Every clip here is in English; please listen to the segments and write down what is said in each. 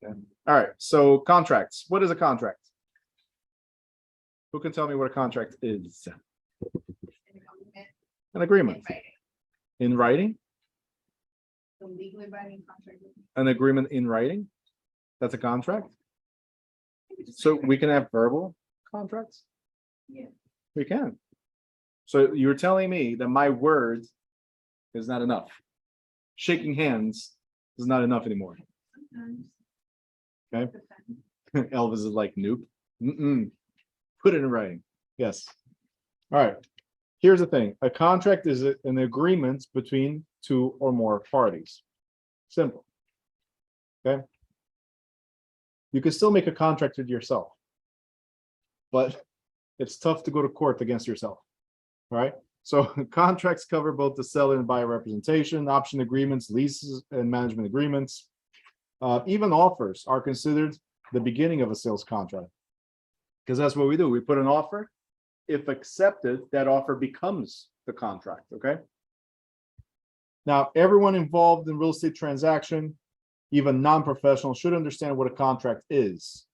Yeah. All right. So contracts. What is a contract? Who can tell me what a contract is? An agreement. In writing? The legally binding contract. An agreement in writing? That's a contract? So we can have verbal contracts? Yeah. We can. So you're telling me that my word is not enough. Shaking hands is not enough anymore. Sometimes. Okay. Depends. Elvis is like, nope. Put it in writing. Yes. All right. Here's the thing. A contract is an agreement between two or more parties. Simple. Okay. You can still make a contract with yourself, but it's tough to go to court against yourself. All right. So contracts cover both the seller and buyer representation, option agreements, leases, and management agreements. Even offers are considered the beginning of a sales contract, because that's what we do. We put an offer. If accepted, that offer becomes the contract. Okay. Now, everyone involved in real estate transaction, even non-professional, should understand what a contract is.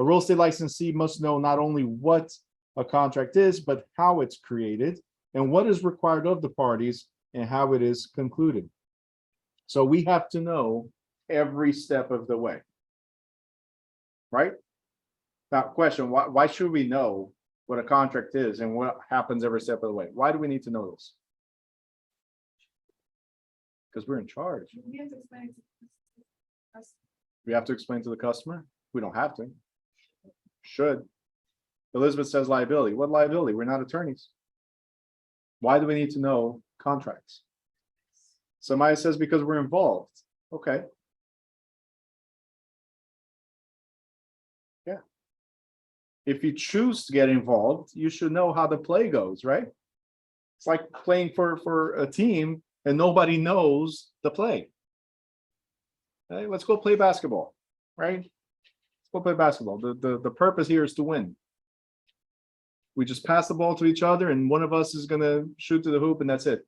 A real estate licensee must know not only what a contract is, but how it's created and what is required of the parties and how it is concluded. So we have to know every step of the way. Right? Now, question, why should we know what a contract is and what happens every step of the way? Why do we need to know this? Because we're in charge. We have to explain it to us. We have to explain to the customer. We don't have to. Should. Elizabeth says liability. What liability? We're not attorneys. Why do we need to know contracts? Somebody says because we're involved. Okay. Yeah. If you choose to get involved, you should know how the play goes, right? It's like playing for a team and nobody knows the play. Hey, let's go play basketball, right? Let's go play basketball. The purpose here is to win. We just pass the ball to each other and one of us is going to shoot to the hoop and that's it.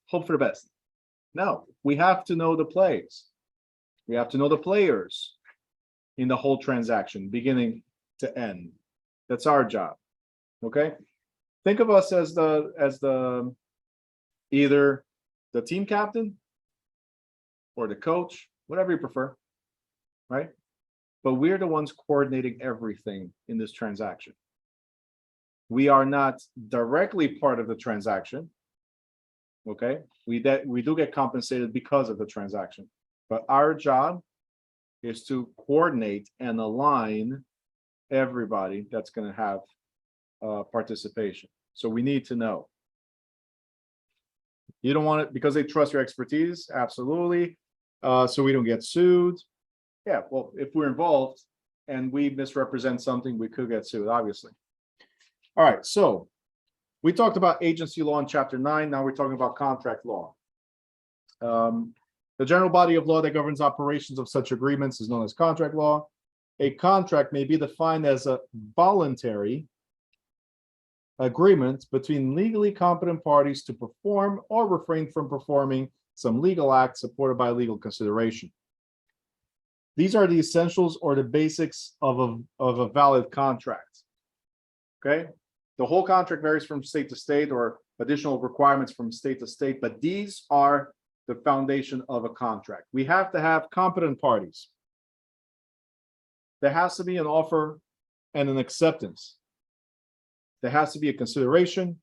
Hope for the best. No, we have to know the plays. We have to know the players in the whole transaction, beginning to end. That's our job. Okay. Think of us as the either the team captain or the coach, whatever you prefer, right? But we're the ones coordinating everything in this transaction. We are not directly part of the transaction. Okay, we do get compensated because of the transaction, but our job is to coordinate and align everybody that's going to have participation. So we need to know. You don't want it because they trust your expertise, absolutely. So we don't get sued. Yeah, well, if we're involved and we misrepresent something, we could get sued, obviously. All right, so we talked about agency law in Chapter 9. Now we're talking about contract law. The general body of law that governs operations of such agreements is known as contract law. A contract may be defined as a voluntary agreement between legally competent parties to perform or refrain from performing some legal act supported by legal consideration. These are the essentials or the basics of a valid contract. Okay, the whole contract varies from state to state or additional requirements from state to state, but these are the foundation of a contract. We have to have competent parties. There has to be an offer and an acceptance. There has to be a consideration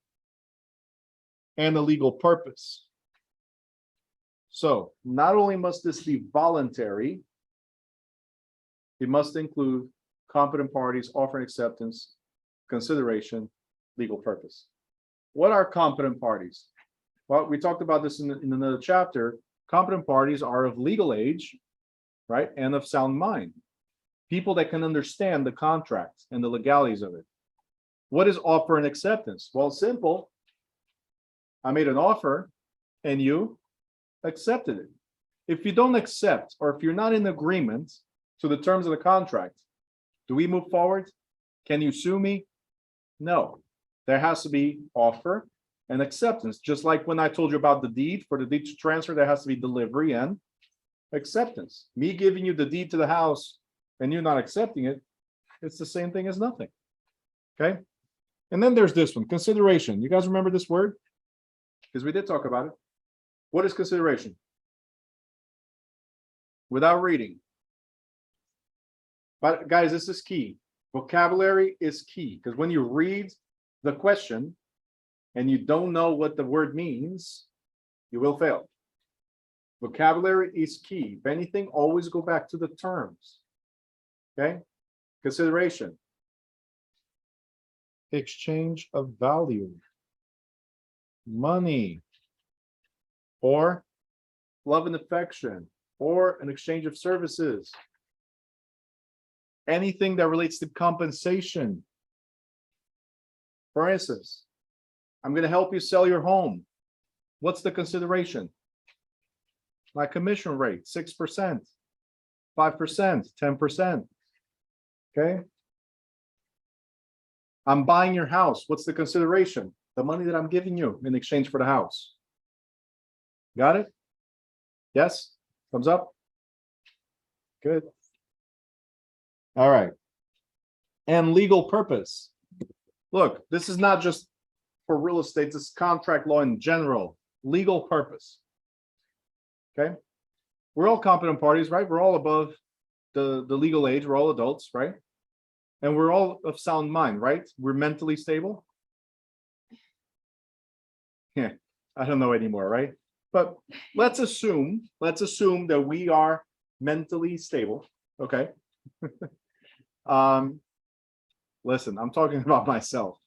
and a legal purpose. So not only must this be voluntary, it must include competent parties, offer and acceptance, consideration, legal purpose. What are competent parties? Well, we talked about this in another chapter. Competent parties are of legal age, right, and of sound mind. People that can understand the contract and the legalities of it. What is offer and acceptance? Well, simple. I made an offer and you accepted it. If you don't accept, or if you're not in agreement to the terms of the contract, do we move forward? Can you sue me? No. There has to be offer and acceptance. Just like when I told you about the deed, for the deed to transfer, there has to be delivery and acceptance. Me giving you the deed to the house and you not accepting it, it's the same thing as nothing. Okay? And then there's this one, consideration. You guys remember this word? Because we did talk about it. What is consideration? Without reading. But guys, this is key. Vocabulary is key because when you read the question and you don't know what the word means, you will fail. Vocabulary is key. If anything, always go back to the terms. Okay? Consideration. Exchange of value. Money. Or love and affection. Or an exchange of services. Anything that relates to compensation. For instance, I'm going to help you sell your home. What's the consideration? My commission rate, 6%, 5%, 10%. Okay. I'm buying your house. What's the consideration? The money that I'm giving you in exchange for the house. Got it? Yes? Thumbs up? Good. All right. And legal purpose. Look, this is not just for real estate, this is contract law in general. Legal purpose. Okay. We're all competent parties, right? We're all above the legal age. We're all adults, right? And we're all of sound mind, right? We're mentally stable. Yeah, I don't know anymore, right? But let's assume that we are mentally stable. Okay. Listen, I'm talking about myself.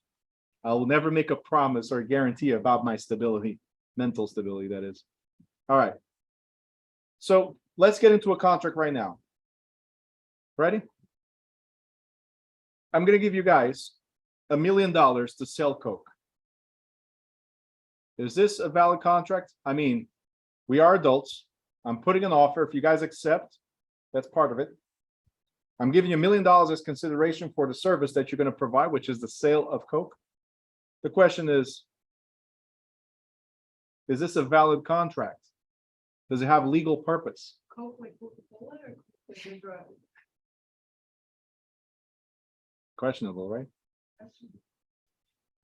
I will never make a promise or a guarantee about my stability, mental stability, that is. All right. So let's get into a contract right now. Ready? I'm going to give you guys $1 million to sell Coke. Is this a valid contract? I mean, we are adults. I'm putting an offer. If you guys accept, that's part of it. I'm giving you $1 million as consideration for the service that you're going to provide, which is the sale of Coke. The question is this a valid contract? Does it have legal purpose? Coke like Coca-Cola or Coke like a drug? Questionable, right?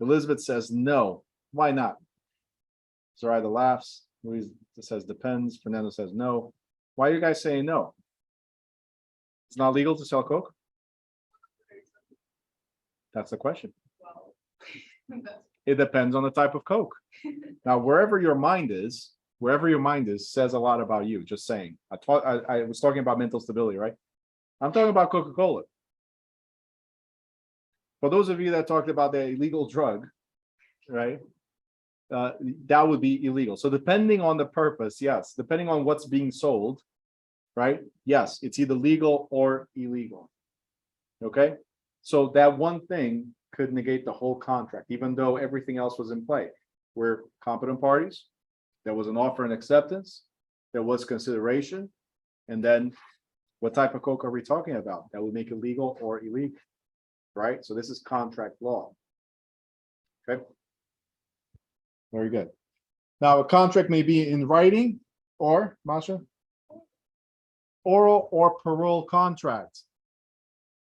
Elizabeth says no. Why not? Zoraida laughs. Louise says depends. Fernando says no. Why are you guys saying no? It's not legal to sell Coke? That's the question. Well, It depends on the type of Coke. Now, wherever your mind is, says a lot about you. Just saying. I was talking about mental stability, right? I'm talking about Coca-Cola. For those of you that talked about the illegal drug, right? That would be illegal. So depending on the purpose, yes, depending on what's being sold, right? Yes, it's either legal or illegal. Okay. So that one thing could negate the whole contract, even though everything else was in play. We're competent parties. There was an offer and acceptance. There was consideration. And then what type of Coke are we talking about? That would make it legal or illegal, right? So this is contract law. Okay. Very good. Now a contract may be in writing or, Masha? Oral or parole contract.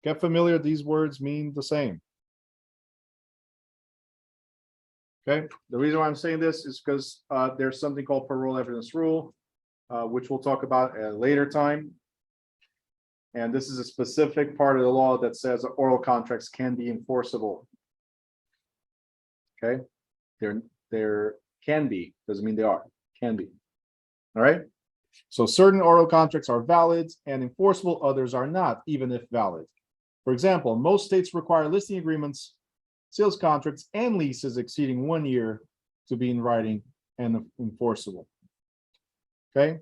Get familiar, these words mean the same. Okay, the reason why I'm saying this is because there's something called parole evidence rule, which we'll talk about at a later time. And this is a specific part of the law that says that oral contracts can be enforceable. Okay, there can be, doesn't mean they are, can be. All right. So certain oral contracts are valid and enforceable, others are not, even if valid. For example, most states require listing agreements, sales contracts, and leases exceeding 1 year to be in writing and enforceable. Okay.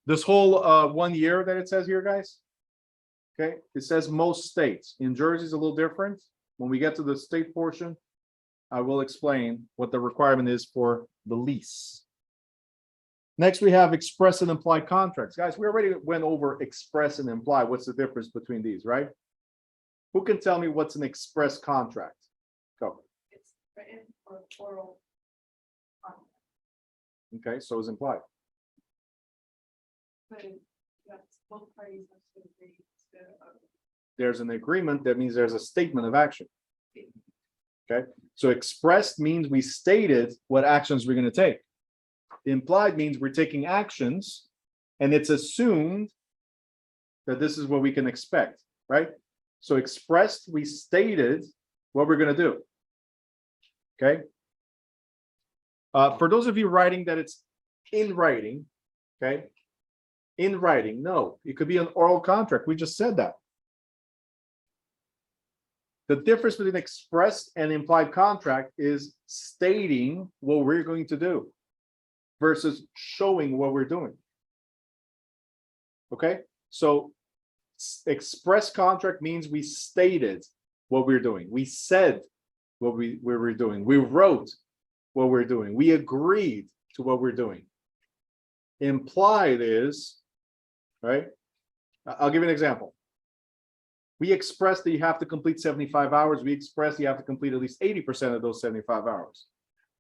This whole 1 year that it says here, guys. Okay, it says most states. In Jersey is a little different. When we get to the state portion, I will explain what the requirement is for the lease. Next, we have express and implied contracts. Guys, we already went over express and implied. What's the difference between these, right? Who can tell me what's an express contract? Go. it's written or oral. Okay, so is implied. But yes, both parties have to agree to, There's an agreement, that means there's a statement of action. Okay, so expressed means we stated what actions we're gonna take. Implied means we're taking actions, and it's assumed that this is what we can expect, right? So expressed, we stated what we're gonna do. Okay? For those of you writing that it's in writing, okay? In writing, no, it could be an oral contract. We just said that. The difference between expressed and implied contract is stating what we're going to do versus showing what we're doing. Okay, so express contract means we stated what we're doing. We said what we were doing. We wrote what we're doing. We agreed to what we're doing. Implied is, right? I'll give you an example. We express that you have to complete 75 hours. We express you have to complete at least 80% of those 75 hours.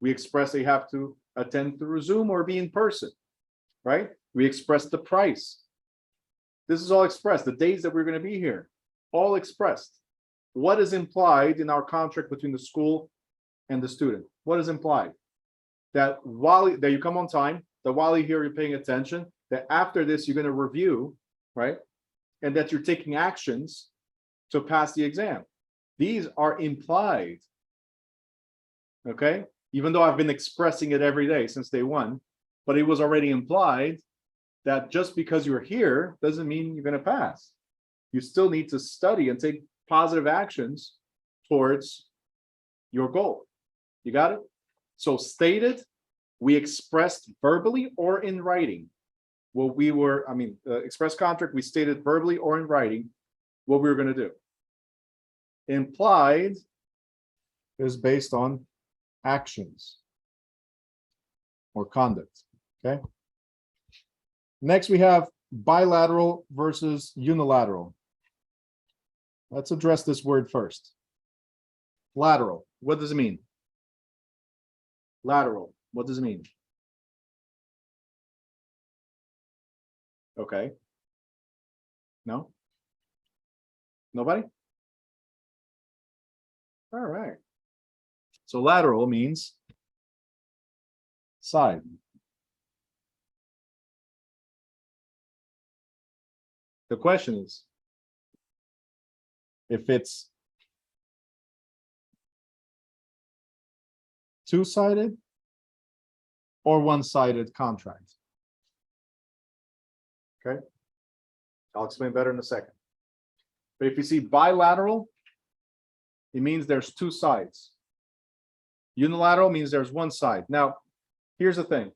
We express that you have to attend through Zoom or be in person, right? We express the price. This is all expressed. The days that we're going to be here, all expressed. What is implied in our contract between the school and the student? What is implied? That that you come on time, that while you're here, you're paying attention, that after this, you're going to review, right? And that you're taking actions to pass the exam. These are implied. Okay? Even though I've been expressing it every day since day one, but it was already implied that just because you're here doesn't mean you're going to pass. You still need to study and take positive actions towards your goal. You got it? So stated, we expressed verbally or in writing what we were, express contract, we stated verbally or in writing what we were going to do. Implied is based on actions or conduct. Okay. Next, we have bilateral versus unilateral. Let's address this word first. Lateral. What does it mean? Lateral. What does it mean? Okay. No? Nobody? All right. So lateral means side. The question is, if it's two-sided or one-sided contract. Okay. I'll explain better in a second. But if you see bilateral, it means there's two sides. Unilateral means there's one side. Now, here's the thing.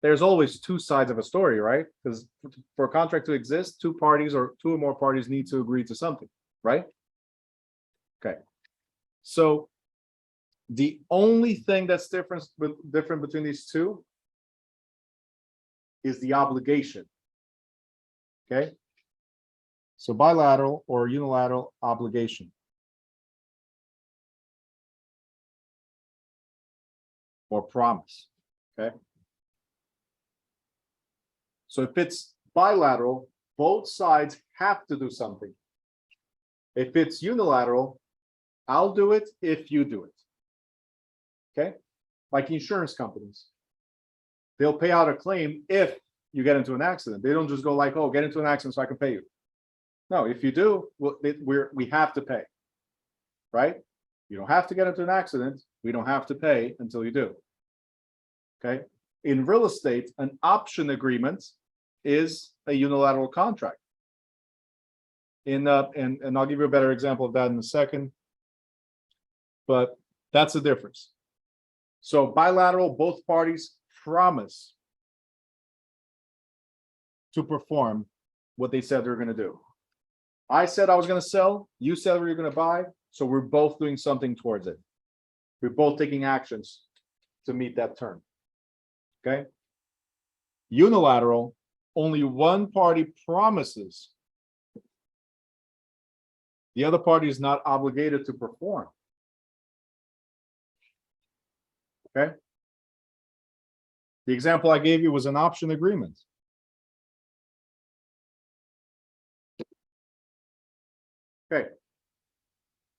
There's always two sides of a story, right? Because for a contract to exist, two parties or two or more parties need to agree to something, right? Okay. So the only thing that's different between these two is the obligation. Okay. So bilateral or unilateral obligation. Or promise. Okay. So if it's bilateral, both sides have to do something. If it's unilateral, I'll do it if you do it. Okay. Like insurance companies. They'll pay out a claim if you get into an accident. They don't just go like, oh, get into an accident so I can pay you. No, if you do, we have to pay. Right? You don't have to get into an accident. We don't have to pay until you do. Okay. In real estate, an option agreement is a unilateral contract. And I'll give you a better example of that in a second. But that's the difference. So bilateral, both parties promise to perform what they said they're going to do. I said I was going to sell, you said we were going to buy, so we're both doing something towards it. We're both taking actions to meet that term. Okay? Unilateral, only one party promises. The other party is not obligated to perform. Okay? The example I gave you was an option agreement.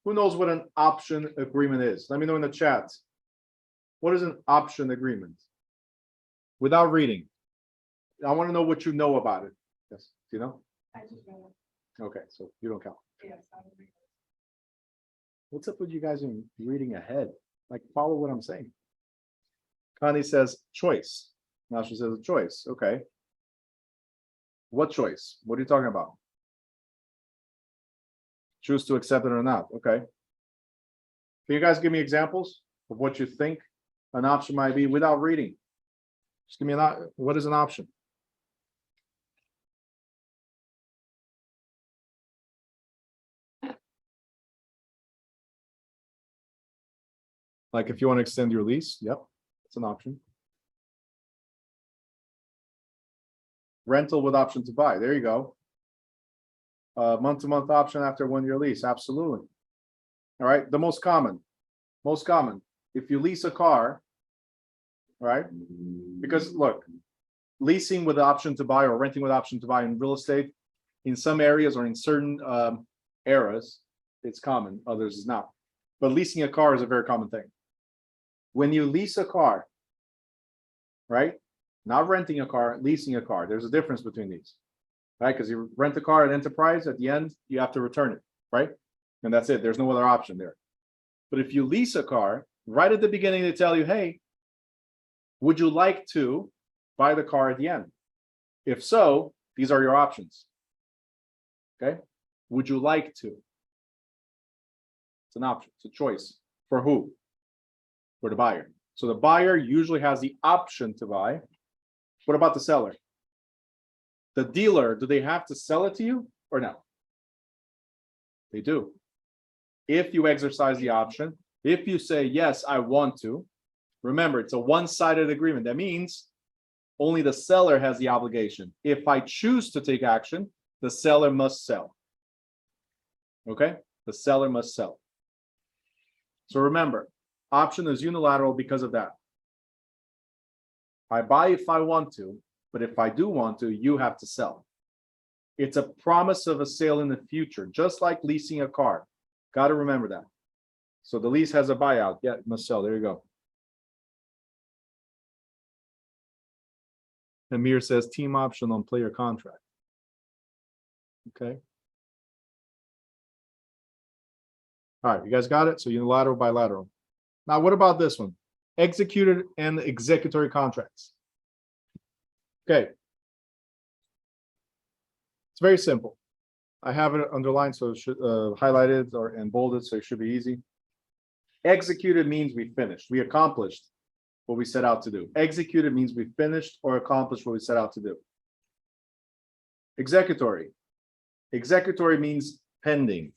Who knows what an option agreement is? Let me know in the chat. What is an option agreement? Without reading. I want to know what you know about it. Yes, do you know? I just read it. Okay, so you don't count. Yes, I would read it. What's up with you guys in reading ahead? Like, follow what I'm saying. Connie says choice. Now she says a choice. Okay. What choice? What are you talking about? Choose to accept it or not. Okay. Can you guys give me examples of what you think an option might be without reading? Just give me what is an option? Like if you want to extend your lease, yep, it's an option. Rental with option to buy, there you go. Month-to-month option after 1-year lease, absolutely. All right, the most common, if you lease a car, right? Because look, leasing with the option to buy or renting with option to buy in real estate, in some areas or in certain eras, it's common, others is not. But leasing a car is a very common thing. When you lease a car, right? Not renting a car, leasing a car. There's a difference between these, right? Because you rent a car at Enterprise, at the end, you have to return it, right? And that's it. There's no other option there. But if you lease a car, right at the beginning, they tell you, hey, would you like to buy the car at the end? If so, these are your options. Okay? Would you like to? It's an option. It's a choice. For who? For the buyer. So the buyer usually has the option to buy. What about the seller? The dealer, do they have to sell it to you or no? They do. If you exercise the option, if you say, yes, I want to, remember, it's a one-sided agreement. That means only the seller has the obligation. If I choose to take action, the seller must sell. Okay? The seller must sell. So remember, option is unilateral because of that. I buy if I want to, but if I do want to, you have to sell. It's a promise of a sale in the future, just like leasing a car. Got to remember that. So the lease has a buyout. Yeah, it must sell. There you go. Amir says team option on player contract. Okay. All right, you guys got it? So unilateral, bilateral. Now, what about this one? Executed and executory contracts. Okay. It's very simple. I have it underlined, so it should highlighted or and bolded, so it should be easy. Executed means we finished, we accomplished what we set out to do. Executed means we finished or accomplished what we set out to do. Executory. Executory means pending.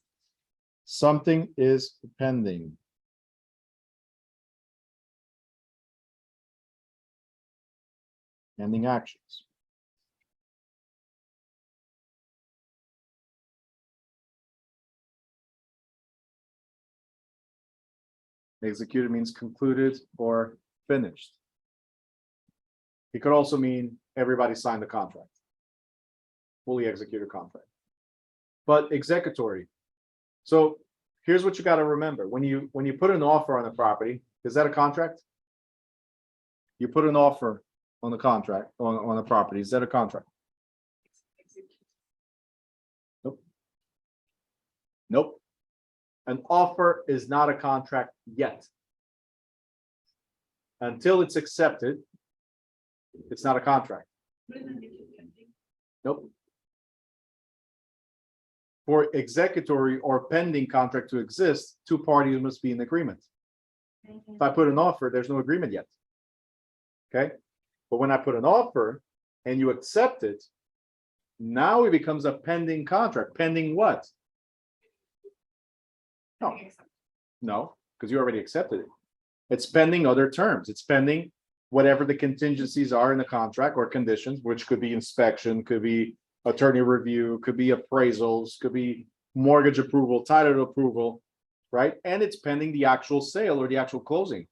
Something is pending. Pending actions. Executed means concluded or finished. It could also mean everybody signed the contract. Fully executed contract. But executory. So here's what you got to remember. When you put an offer on a property, is that a contract? You put an offer on the contract, on a property, is that a contract? Nope. Nope. An offer is not a contract yet. Until it's accepted, it's not a contract. Nope. For executory or pending contract to exist, two parties must be in agreement. If I put an offer, there's no agreement yet. Okay? But when I put an offer and you accept it, now it becomes a pending contract. Pending what? No, because you already accepted it. It's pending other terms. It's pending whatever the contingencies are in the contract or conditions, which could be inspection, could be attorney review, could be appraisals, could be mortgage approval, title approval, right? And it's pending the actual sale or the actual closing,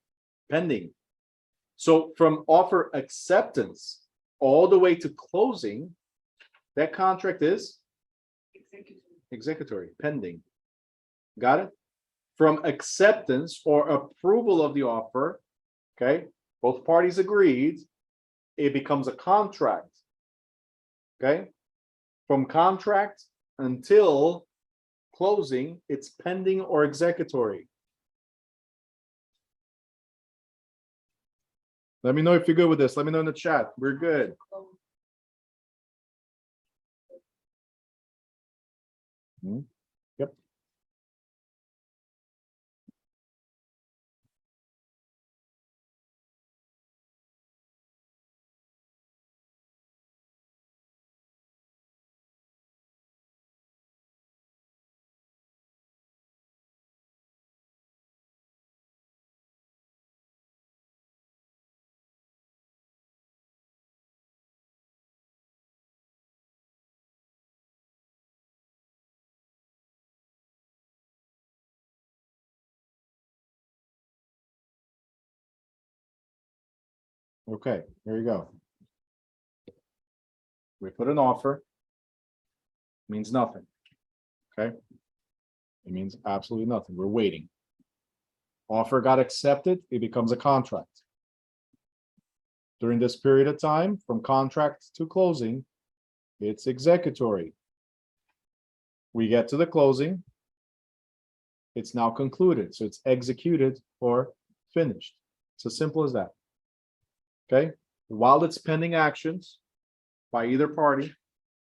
pending. So from offer acceptance all the way to closing, that contract is executory, pending. Got it? from acceptance or approval of the offer, okay, both parties agreed, it becomes a contract. Okay, from contract until closing, it's pending or executory. Let me know if you're good with this. Let me know in the chat. We're good. Yep. Okay, here you go. We put an offer. Means nothing. Okay. It means absolutely nothing. We're waiting. Offer got accepted, it becomes a contract. During this period of time, from contract to closing, it's executory. We get to the closing. It's now concluded, so it's executed or finished. It's as simple as that. Okay, while it's pending actions by either party,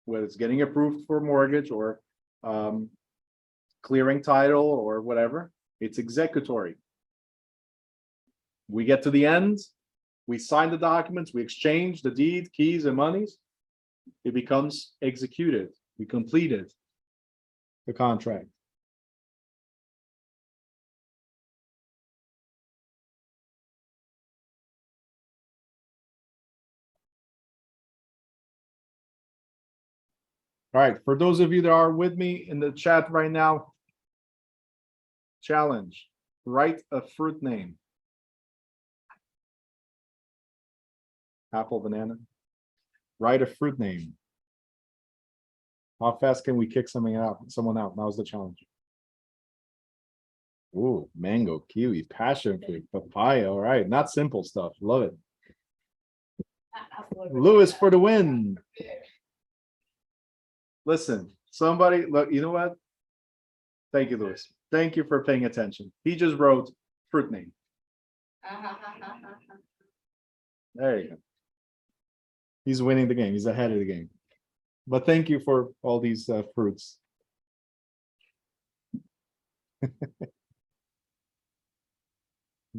whether it's getting approved for mortgage or clearing title or whatever, it's executory. We get to the end, we sign the documents, we exchange the deed, keys, and monies. It becomes executed. We completed the contract. All right, for those of you that are with me in the chat right now, challenge, write a fruit name. Apple, banana. Write a fruit name. How fast can we kick someone out? Now's the challenge. Ooh, mango, kiwi, passion fruit, papaya. All right, not simple stuff. Love it. Lewis for the win. Listen, somebody, look, you know what? Thank you, Lewis. Thank you for paying attention. He just wrote fruit name. There you go. He's winning the game. He's ahead of the game. But thank you for all these fruits.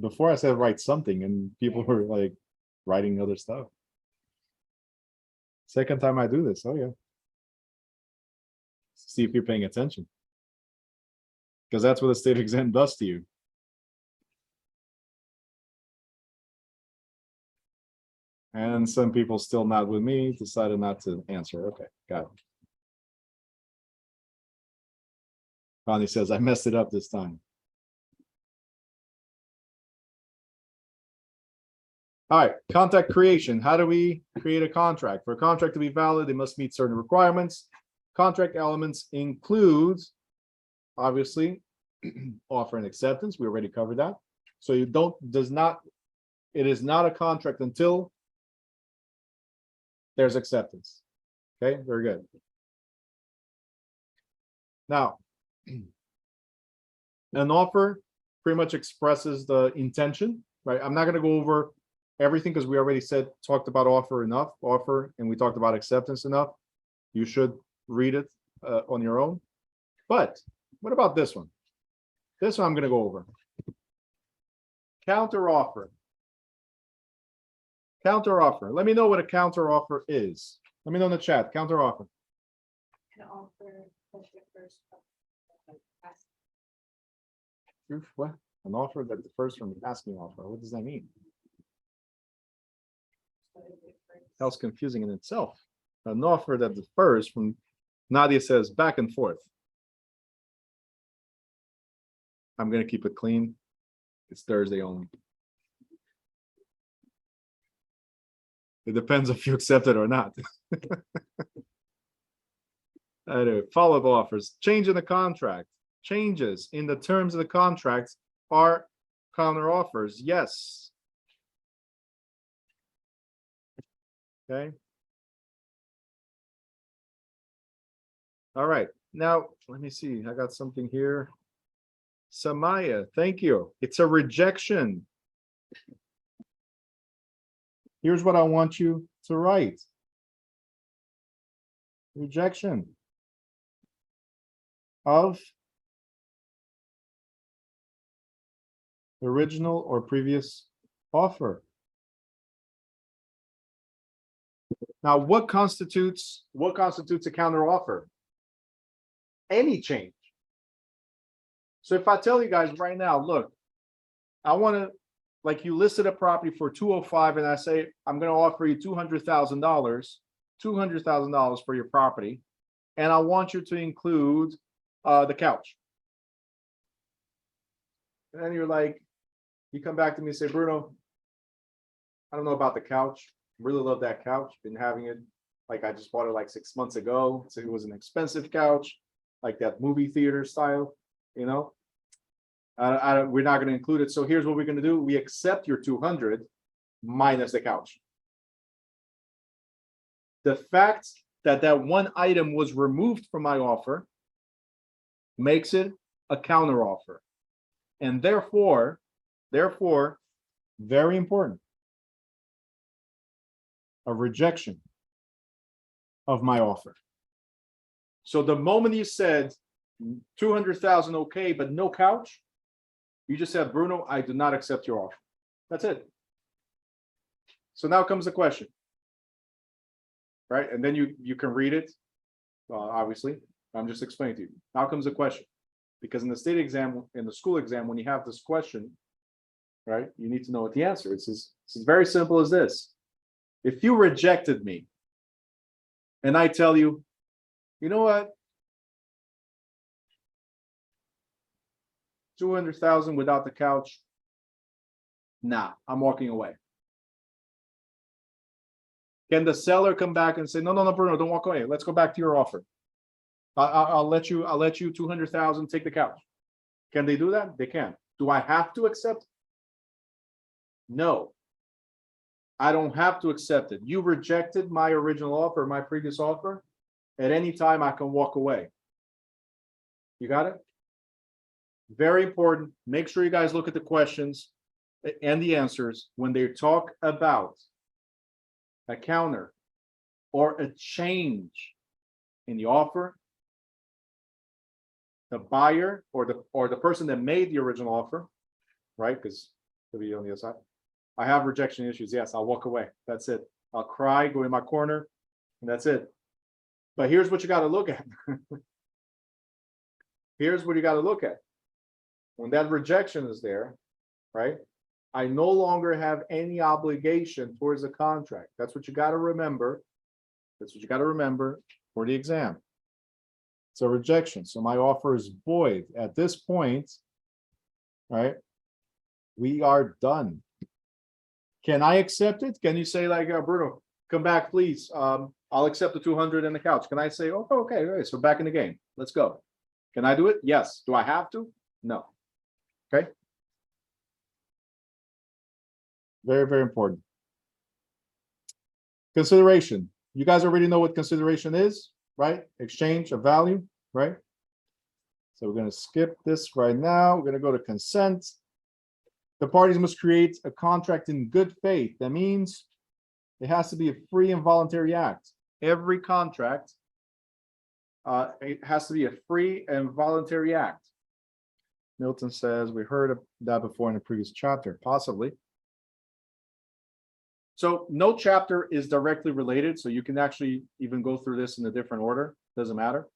Before I said write something and people were like writing other stuff. Second time I do this. Oh yeah. See if you're paying attention. Because that's what the state exam does to you. And some people still not with me, decided not to answer. Okay, got it. Connie says, I messed it up this time. All right, contract creation. How do we create a contract? For a contract to be valid, it must meet certain requirements. Contract elements include, obviously, offer and acceptance. We already covered that. So it is not a contract until there's acceptance. Okay, very good. Now, an offer pretty much expresses the intention, right? I'm not going to go over everything because we already talked about offer, and we talked about acceptance enough. You should read it on your own. But what about this one? This one I'm going to go over. Counter offer. Counter offer. Let me know what a counter offer is. Let me know in the chat. Counter offer. An offer that differs from asking. What? An offer that differs from the asking offer. What does that mean? That's confusing in itself. An offer that differs from, Nadia says, back and forth. I'm going to keep it clean. It's Thursday only. It depends if you accept it or not. Anyway, follow-up offers. Change in the contract. changes in the terms of the contract are counter offers. Yes. Okay. All right. Now, let me see. I got something here. Samaya, thank you. It's a rejection. Here's what I want you to write. Rejection of original or previous offer. Now, what constitutes a counter offer? Any change. So if I tell you guys right now, look, I want to, like, you listed a property for 205 and I say, I'm going to offer you $200,000 for your property. And I want you to include the couch. And then you're like, you come back to me and say, Bruno, I don't know about the couch. Really love that couch. Been having it, like, I just bought it like 6 months ago. So it was an expensive couch, like that movie theater style, you know. We're not going to include it. So here's what we're going to do. We accept your 200 minus the couch. The fact that that one item was removed from my offer makes it a counter offer. And therefore, very important, a rejection of my offer. So the moment you said 200,000, okay, but no couch, you just said, Bruno, I do not accept your offer. That's it. So now comes the question, right? And then you can read it. Obviously, I'm just explaining to you. Now comes the question, because in the state exam, in the school exam, when you have this question, right, you need to know what the answer is. It's very simple as this. If you rejected me and I tell you, you know what? 200,000 without the couch. Nah, I'm walking away. Can the seller come back and say, no, Bruno, don't walk away. Let's go back to your offer. I'll let you 200,000, take the couch. Can they do that? They can. Do I have to accept? No, I don't have to accept it. You rejected my original offer, my previous offer. At any time, I can walk away. You got it? Very important. Make sure you guys look at the questions and the answers when they talk about a counter or a change in the offer. The buyer or the person that made the original offer, right? Because it'll be on the other side. I have rejection issues. Yes, I'll walk away. That's it. I'll cry, go in my corner, and that's it. But here's what you got to look at. Here's what you got to look at. When that rejection is there, right? I no longer have any obligation towards the contract. That's what you got to remember. That's what you got to remember for the exam. It's a rejection. So my offer is void. At this point, right? We are done. Can I accept it? Can you say, like, Bruno, come back, please. I'll accept the 200 and the couch. Can I say, oh, okay, all right, so back in the game. Let's go. Can I do it? Yes. Do I have to? No. Okay. Very, very important. Consideration. You guys already know what consideration is, right? Exchange of value, right? So we're going to skip this right now. We're going to go to consent. The parties must create a contract in good faith. That means it has to be a free and voluntary act. Every contract, it has to be a free and voluntary act. Milton says, we heard of that before in a previous chapter, possibly. So no chapter is directly related, so you can actually even go through this in a different order, doesn't matter.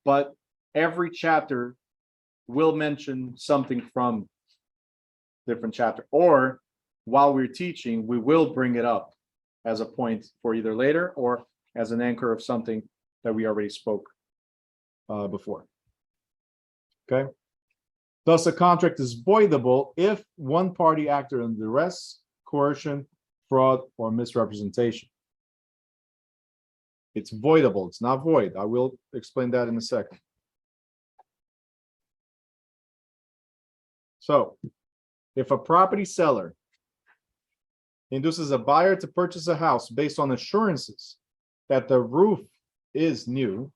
But every chapter will mention something from different chapter, or while we're teaching, we will bring it up as a point for either later or as an anchor of something that we already spoke before. Okay. Thus, a contract is voidable if one party acted under duress, coercion, fraud, or misrepresentation. It's voidable. It's not void. I will explain that in a second. So if a property seller induces a buyer to purchase a house based on assurances that the roof is new,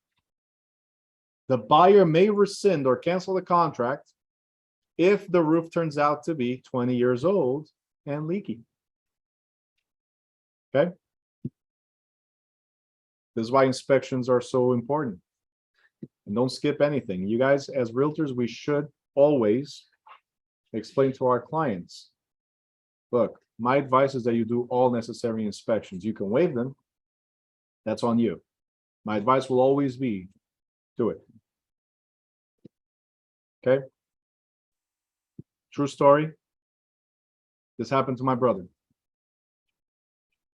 the buyer may rescind or cancel the contract if the roof turns out to be 20 years old and leaky. Okay? This is why inspections are so important. And don't skip anything. You guys, as realtors, we should always explain to our clients, look, my advice is that you do all necessary inspections. You can waive them. That's on you. My advice will always be, do it. Okay? True story. This happened to my brother.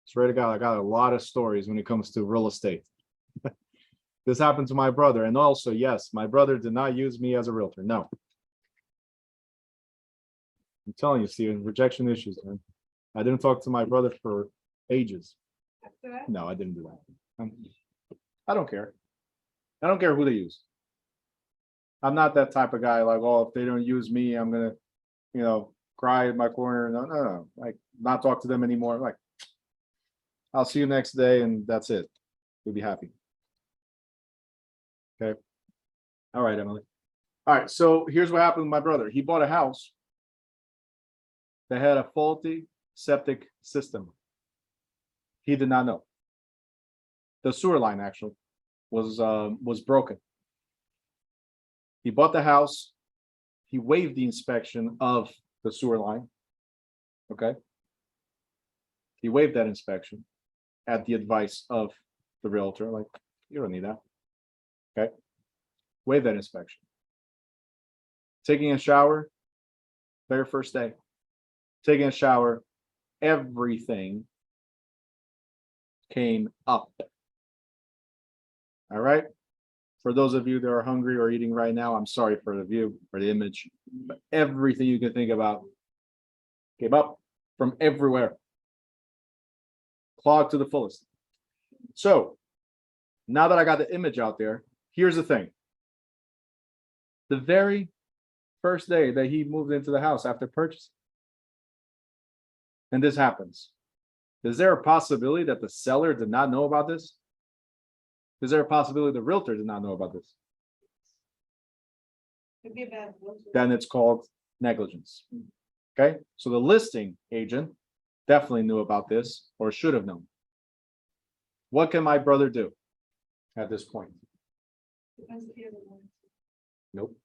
Swear to God, I got a lot of stories when it comes to real estate. This happened to my brother. And also, yes, my brother did not use me as a realtor. No. I'm telling you, Steven, rejection issues, man. I didn't talk to my brother for ages. After that, No, I didn't do that. I don't care. I don't care who they use. I'm not that type of guy like, oh, if they don't use me, I'm gonna, cry in my corner. No. Like, not talk to them anymore. Like, I'll see you next day, and that's it. We'll be happy. Okay. All right, Emily. All right. So here's what happened with my brother. He bought a house that had a faulty septic system. He did not know. The sewer line actually was broken. He bought the house. He waived the inspection of the sewer line. Okay. He waived that inspection at the advice of the realtor. Like, you don't need that. Okay. Waive that inspection. Taking a shower, very first day. Taking a shower, everything came up. All right. For those of you that are hungry or eating right now, I'm sorry for the view or the image, but everything you can think about came up from everywhere. Clogged to the fullest. So now that I got the image out there, here's the thing. The very first day that he moved into the house after purchasing, and this happens, is there a possibility that the seller did not know about this? Is there a possibility the realtor did not know about this? it'd be a bad one. Then it's called negligence. Okay, so the listing agent definitely knew about this or should have known. What can my brother do at this point? Depends if he has a warranty. Nope.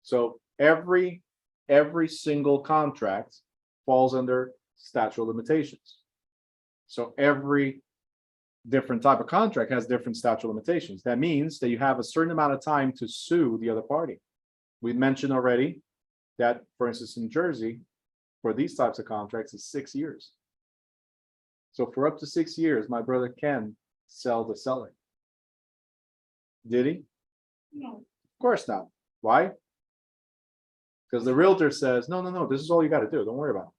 So every single contract falls under statute of limitations. So every different type of contract has different statute of limitations. That means that you have a certain amount of time to sue the other party. We mentioned already that, for instance, in Jersey, for these types of contracts, it's 6 years. So for up to 6 years, my brother can sell the seller. Did he? No, Of course not. Why? Because the realtor says, no, this is all you got to do. Don't worry about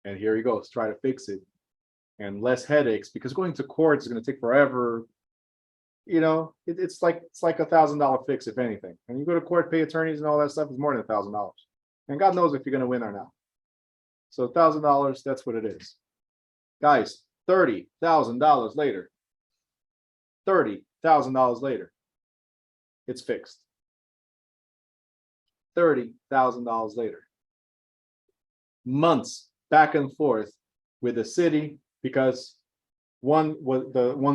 it. And here he goes, try to fix it. And less headaches, because going to court is going to take forever. It's like $1,000 fix, if anything. And you go to court, pay attorneys and all that stuff, is more than $1,000. And God knows if you're going to win or not. So $1,000, that's what it is. Guys, $30,000 later. $30,000 later. It's fixed. $30,000 later. Months back and forth with the city, because one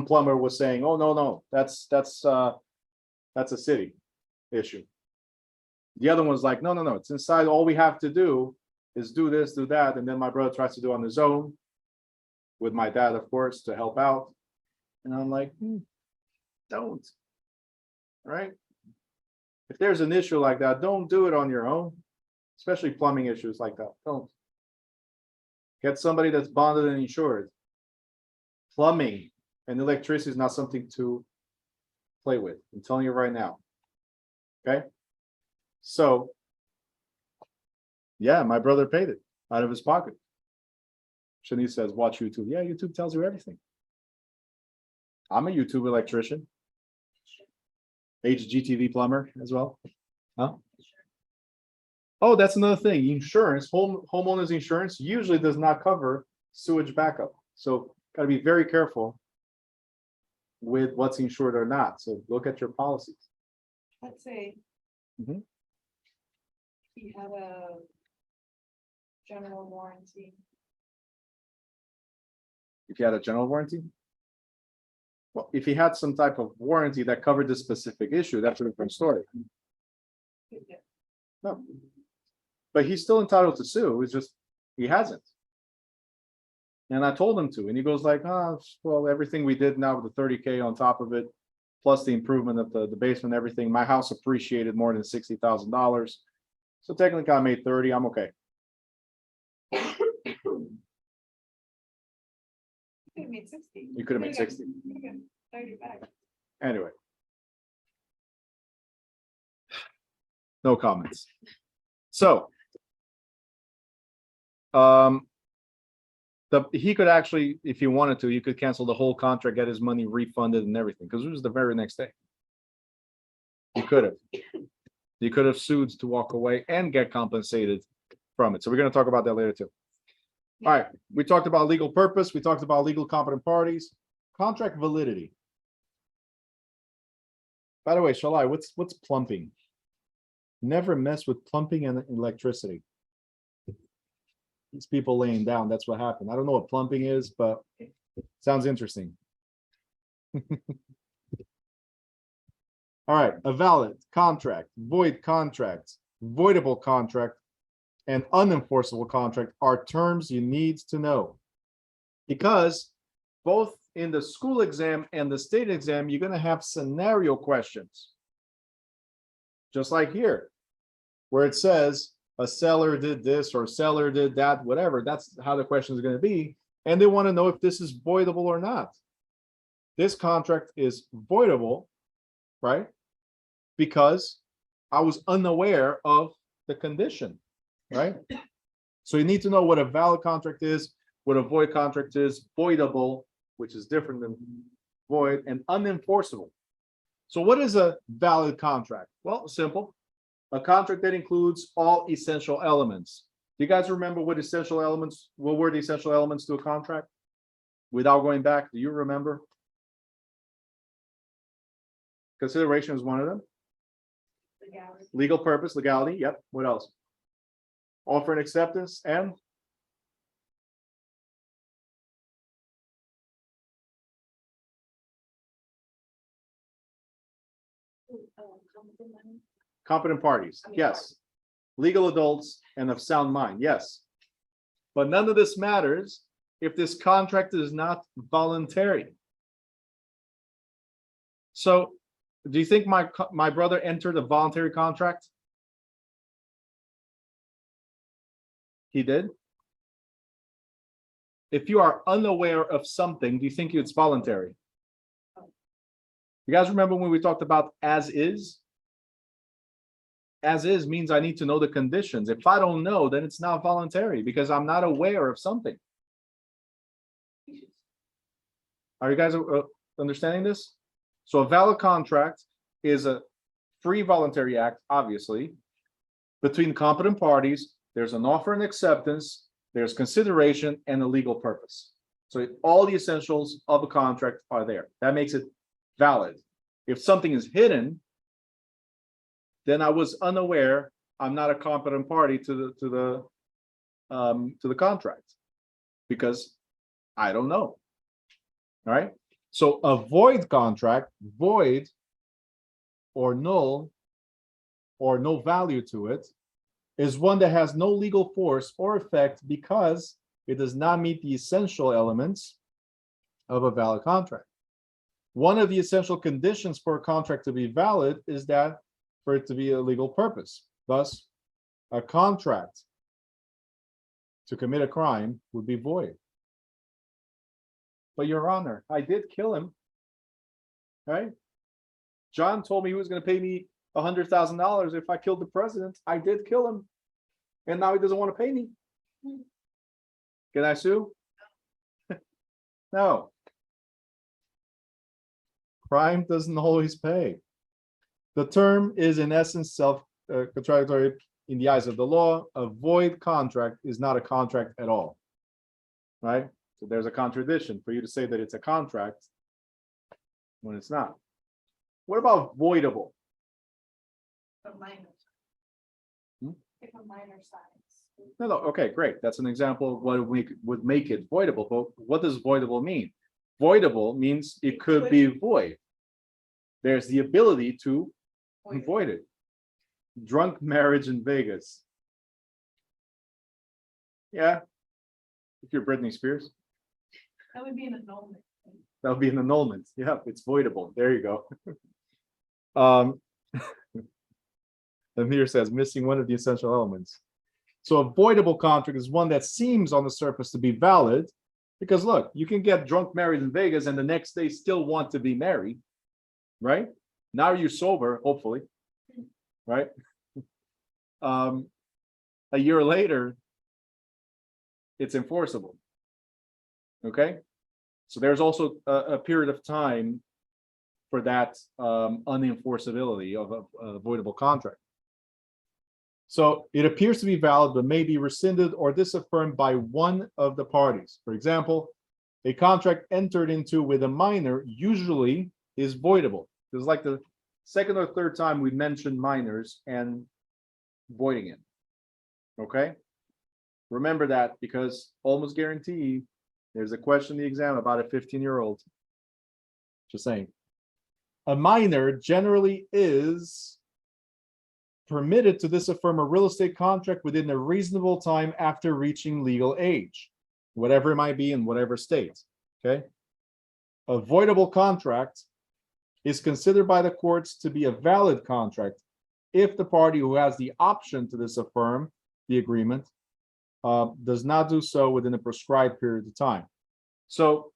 plumber was saying, oh, no, that's a city issue. The other one's like, no, it's inside. All we have to do is do this, do that. And then my brother tries to do on his own with my dad, of course, to help out. And I'm like, don't. Right? If there's an issue like that, don't do it on your own, especially plumbing issues like that. Don't. Get somebody that's bonded and insured. Plumbing and electricity is not something to play with. I'm telling you right now. Okay? So, yeah, my brother paid it out of his pocket. Shanice says, watch YouTube. Yeah, YouTube tells you everything. I'm a YouTube electrician. HGTV plumber as well? Huh? Oh, that's another thing. Insurance, homeowners insurance usually does not cover sewage backup. So gotta be very careful with what's insured or not. So look at your policies. Let's say. Mhm. You have a general warranty. If you had a general warranty. Well, if he had some type of warranty that covered this specific issue, that's a different story. No. But he's still entitled to sue. It's just, he hasn't. And I told him to, and he goes like, oh, well, everything we did now with the 30K on top of it, plus the improvement of the basement, everything, my house appreciated more than $60,000. So technically I made 30, I'm okay. You could have made 60. You could have made 60. You could have got 30 back. Anyway. No comments. So. He could actually, if he wanted to, he could cancel the whole contract, get his money refunded and everything, because it was the very next day. He could have. He could have sued to walk away and get compensated from it. So we're going to talk about that later too. All right, we talked about legal purpose, we talked about legal competent parties, contract validity. By the way, Shalai, what's plumbing? Never mess with plumbing and electricity. These people laying down, that's what happened. I don't know what plumbing is, but sounds interesting. All right, a valid contract, void contract, voidable contract, and unenforceable contract are terms you need to know. Because both in the school exam and the state exam, you're going to have scenario questions. Just like here, where it says a seller did this or seller did that, whatever. That's how the question is going to be. And they want to know if this is voidable or not. This contract is voidable, right? Because I was unaware of the condition, right? So you need to know what a valid contract is, what a void contract is, voidable, which is different than void, and unenforceable. So what is a valid contract? Well, simple. A contract that includes all essential elements. Do you guys remember what were the essential elements to a contract? Without going back, do you remember? Consideration is one of them. Legality. Legal purpose, legality, yep. What else? Offer and acceptance and competent parties, yes. Legal adults and of sound mind, yes. But none of this matters if this contract is not voluntary. So, do you think my brother entered a voluntary contract? He did? If you are unaware of something, do you think it's voluntary? You guys remember when we talked about as is? As is means I need to know the conditions. If I don't know, then it's not voluntary because I'm not aware of something. Are you guys understanding this? So a valid contract is a free voluntary act, obviously, between competent parties. There's an offer and acceptance, there's consideration and a legal purpose. So all the essentials of a contract are there. That makes it valid. If something is hidden, then I was unaware. I'm not a competent party to the contract because I don't know. All right. So a void contract, void or null or no value to it, is one that has no legal force or effect because it does not meet the essential elements of a valid contract. One of the essential conditions for a contract to be valid is that for it to be a legal purpose. Thus, a contract to commit a crime would be void. But Your Honor, I did kill him, right? John told me he was going to pay me $100,000 if I killed the president. I did kill him, and now he doesn't want to pay me. Can I sue? No. Crime doesn't always pay. The term is in essence self-contradictory in the eyes of the law. A void contract is not a contract at all, right? So there's a contradiction for you to say that it's a contract when it's not. What about voidable? A minor. Hmm? If a minor size. No, okay, great. That's an example of what we would make it voidable. But what does voidable mean? Voidable means it could be void. There's the ability to void it. Drunk marriage in Vegas. Yeah. If you're Britney Spears, That would be an annulment. that would be an annulment. Yeah, it's voidable. There you go. Amir says missing one of the essential elements. So a voidable contract is one that seems on the surface to be valid, because look, you can get drunk married in Vegas and the next day still want to be married, right? Now you're sober, hopefully, right? A year later, it's enforceable. Okay, so there's also a period of time for that unenforceability of a voidable contract. So it appears to be valid, but may be rescinded or disaffirmed by one of the parties. For example, a contract entered into with a minor usually is voidable. It's like the second or third time we mentioned minors and voiding it. Okay, remember that, because almost guarantee there's a question in the exam about a 15-year-old. Just saying. A minor generally is permitted to disaffirm a real estate contract within a reasonable time after reaching legal age, whatever it might be in whatever state. Okay. A voidable contract is considered by the courts to be a valid contract if the party who has the option to disaffirm the agreement does not do so within a prescribed period of time. So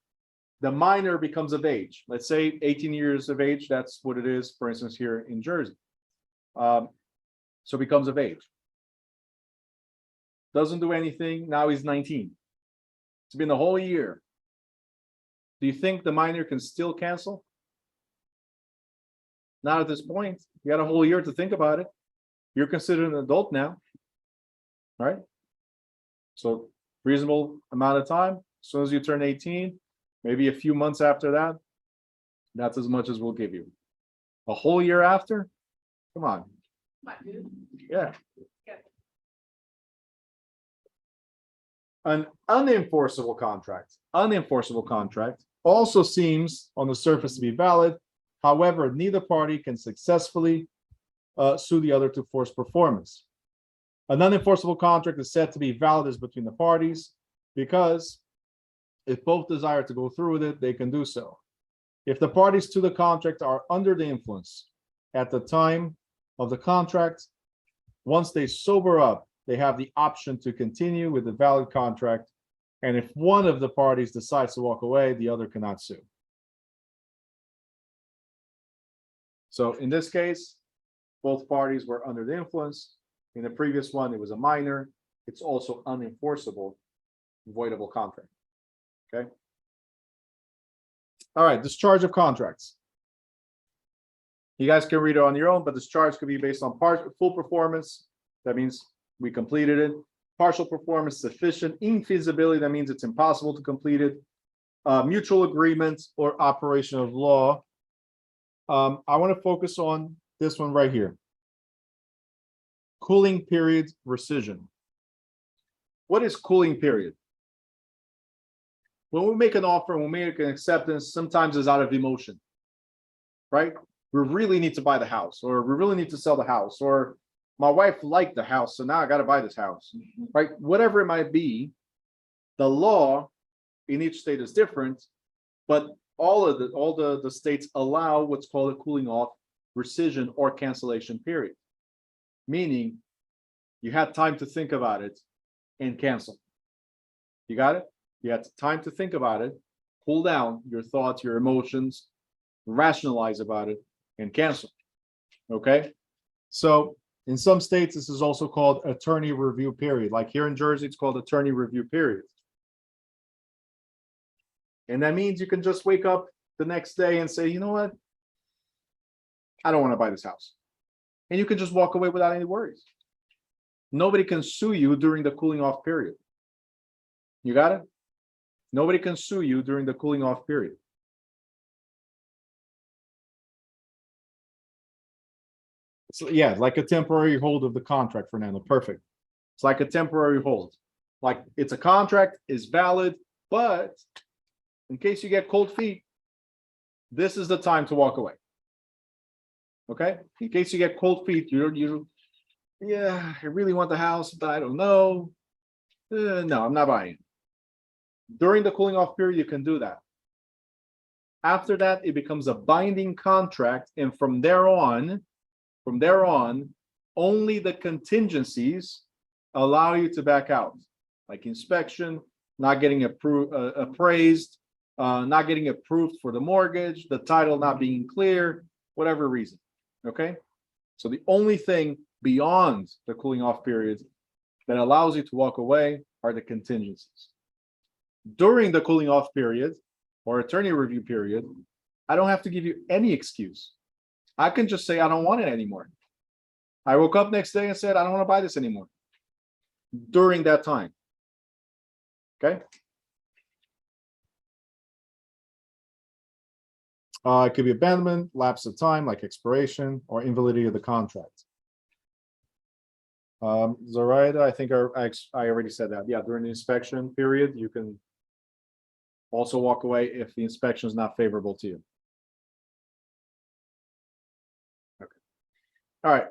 the minor becomes of age. Let's say 18 years of age. That's what it is, for instance, here in Jersey. So becomes of age. Doesn't do anything. Now he's 19. It's been a whole year. Do you think the minor can still cancel? Not at this point. You got a whole year to think about it. You're considered an adult now, right? So reasonable amount of time. As soon as you turn 18, maybe a few months after that, that's as much as we'll give you. A whole year after? Come on. Come on, dude. Yeah. Yeah. An unenforceable contract also seems on the surface to be valid. However, neither party can successfully sue the other to force performance. An unenforceable contract is said to be valid as between the parties because if both desire to go through with it, they can do so. If the parties to the contract are under the influence at the time of the contract, once they sober up, they have the option to continue with the valid contract. And if one of the parties decides to walk away, the other cannot sue. So in this case, both parties were under the influence. In the previous one, it was a minor. It's also unenforceable, voidable contract. Okay. All right, discharge of contracts. You guys can read it on your own, but discharge could be based on full performance. That means we completed it. Partial performance, sufficient. Infeasibility, that means it's impossible to complete it. Mutual agreement or operation of law. I want to focus on this one right here. Cooling period rescission. What is cooling period? When we make an offer, when we make an acceptance, sometimes it's out of emotion, right? We really need to buy the house, or we really need to sell the house, or my wife liked the house, so now I got to buy this house, right? Whatever it might be, the law in each state is different, but all the states allow what's called a cooling off, rescission, or cancellation period. Meaning you had time to think about it and cancel. You got it? You had time to think about it, cool down your thoughts, your emotions, rationalize about it, and cancel. Okay? So in some states, this is also called attorney review period. Like here in Jersey, it's called attorney review period. And that means you can just wake up the next day and say, you know what? I don't want to buy this house. And you can just walk away without any worries. Nobody can sue you during the cooling off period. You got it? Nobody can sue you during the cooling off period. So yeah, like a temporary hold of the contract, Fernando. Perfect. It's like a temporary hold. Like it's a contract, is valid, but in case you get cold feet, this is the time to walk away. Okay? In case you get cold feet, yeah, I really want the house, but I don't know. No, I'm not buying it. During the cooling off period, you can do that. After that, it becomes a binding contract, and from there on, only the contingencies allow you to back out, like inspection, not getting appraised, not getting approved for the mortgage, the title not being clear, whatever reason. Okay, so the only thing beyond the cooling off period that allows you to walk away are the contingencies. During the cooling off period or attorney review period, I don't have to give you any excuse. I can just say I don't want it anymore. I woke up next day and said I don't want to buy this anymore. During that time. Okay. It could be abandonment, lapse of time, like expiration, or invalidity of the contract. Zoraida, I think I already said that. Yeah, during the inspection period, you can also walk away if the inspection is not favorable to you. Okay. All right.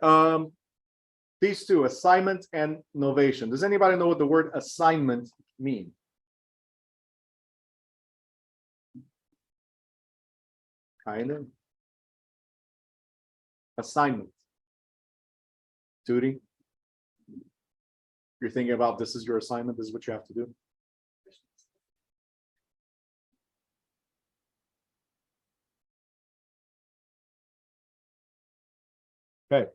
These two, assignment and novation. Does anybody know what the word assignment means? Kind of. Assignment. Duty. You're thinking about this is your assignment, this is what you have to do. Okay.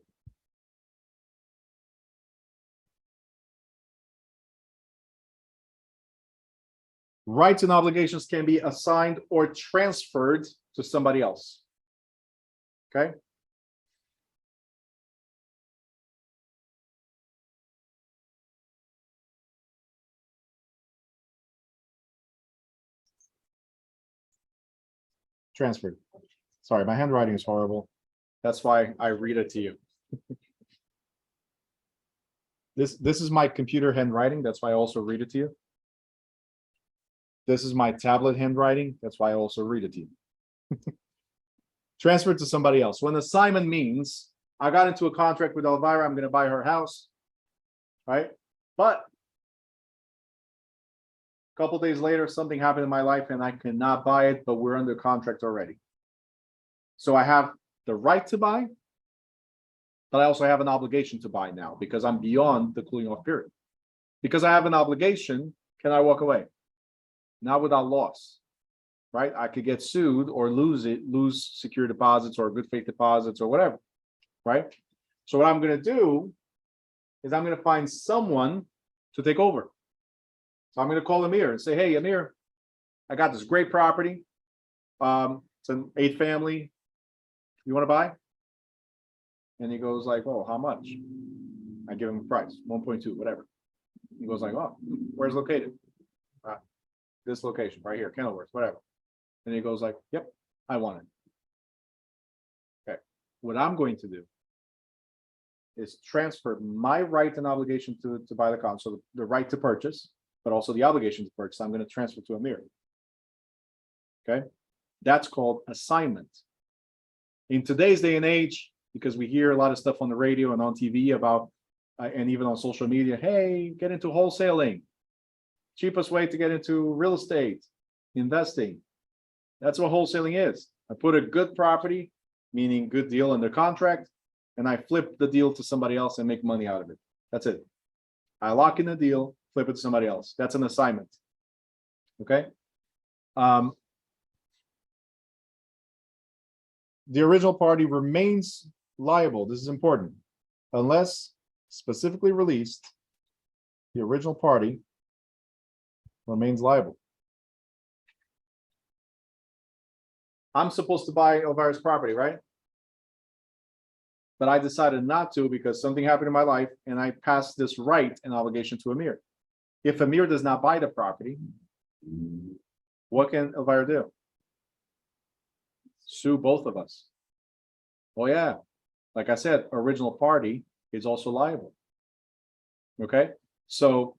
Rights and obligations can be assigned or transferred to somebody else. Okay. Transferred. Sorry, my handwriting is horrible. That's why I read it to you. This is my computer handwriting. That's why I also read it to you. This is my tablet handwriting. That's why I also read it to you. Transferred to somebody else. When assignment means I got into a contract with Elvira, I'm going to buy her house, right? But a couple days later, something happened in my life and I cannot buy it, but we're under contract already. So I have the right to buy, but I also have an obligation to buy now because I'm beyond the cooling off period. Because I have an obligation, can I walk away? Not without loss, right? I could get sued or lose secure deposits or good faith deposits or whatever, right? So what I'm going to do is I'm going to find someone to take over. So I'm going to call Amir and say, hey, Amir, I got this great property. It's an 8-family. You want to buy? And he goes like, oh, how much? I give him a price, 1.2, whatever. He goes like, oh, where's it located? This location right here, Kenilworth, whatever. And he goes like, yep, I want it. Okay. What I'm going to do is transfer my right and obligation to buy the condo. So the right to purchase, but also the obligation to purchase, I'm going to transfer to Amir. Okay. That's called assignment. In today's day and age, because we hear a lot of stuff on the radio and on TV about, and even on social media, hey, get into wholesaling. Cheapest way to get into real estate, investing. That's what wholesaling is. I put a good property, meaning good deal under contract, and I flip the deal to somebody else and make money out of it. That's it. I lock in the deal, flip it to somebody else. That's an assignment. Okay. The original party remains liable. This is important. Unless specifically released, the original party remains liable. I'm supposed to buy Elvira's property, right? but I decided not to because something happened in my life and I passed this right and obligation to Amir. If Amir does not buy the property, what can Elvira do? Sue both of us. Oh yeah, like I said, original party is also liable. Okay, so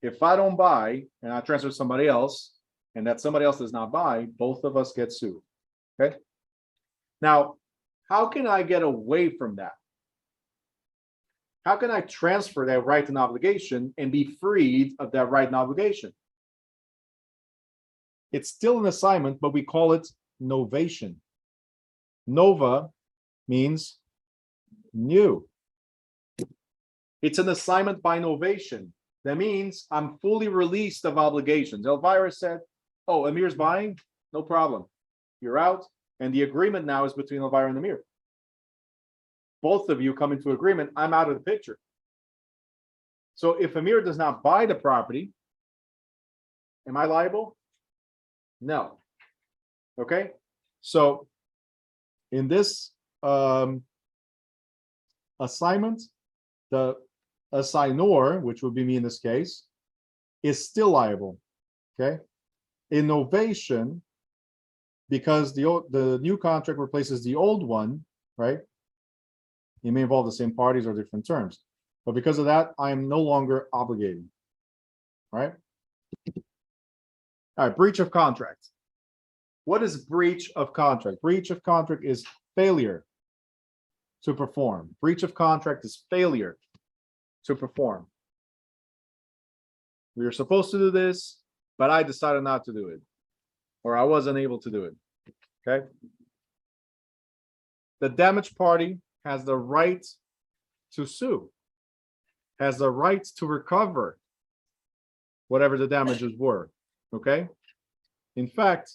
if I don't buy and I transfer to somebody else, and that somebody else does not buy, both of us get sued. Okay. Now, how can I get away from that? How can I transfer that right and obligation and be freed of that right and obligation? It's still an assignment, but we call it novation. Nova means new. It's an assignment by novation. That means I'm fully released of obligations. Elvira said, oh, Amir's buying? No problem. You're out. And the agreement now is between Elvira and Amir. Both of you come into agreement. I'm out of the picture. So if Amir does not buy the property, am I liable? No. Okay. So in this assignment, the assignor, which would be me in this case, is still liable. Okay. Innovation, because the new contract replaces the old one, right? It may involve the same parties or different terms, but because of that, I am no longer obligated. Right? All right, breach of contract. What is breach of contract? Breach of contract is failure to perform. Breach of contract is failure to perform. We were supposed to do this, but I decided not to do it, or I wasn't able to do it. Okay. The damaged party has the right to sue, has the right to recover whatever the damages were. Okay. In fact,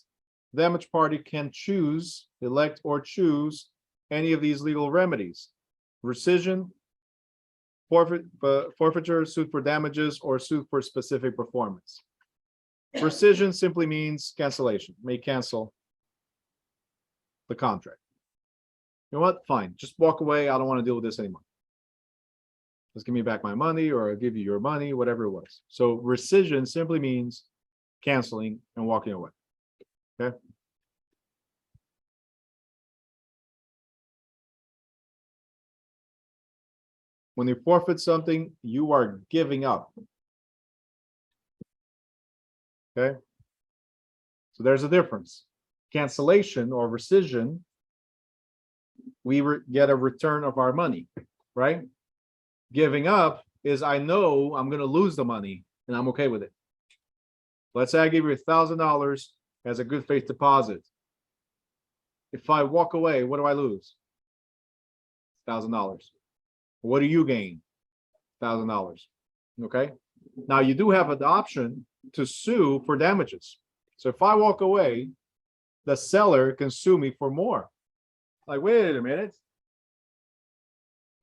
the damaged party can choose, elect or choose any of these legal remedies: rescission, forfeiture, suit for damages, or suit for specific performance. Rescission simply means cancellation. May cancel the contract. You know what? Fine. Just walk away. I don't want to deal with this anymore. Just give me back my money, or I'll give you your money, whatever it was. So rescission simply means canceling and walking away. Okay. When you forfeit something, you are giving up. Okay. So there's a difference. Cancellation or rescission, we get a return of our money, right? Giving up is I know I'm going to lose the money and I'm okay with it. Let's say I give you $1,000 as a good faith deposit. If I walk away, what do I lose? $1,000. What do you gain? $1,000. Okay. Now you do have an option to sue for damages. So if I walk away, the seller can sue me for more. Like, wait a minute.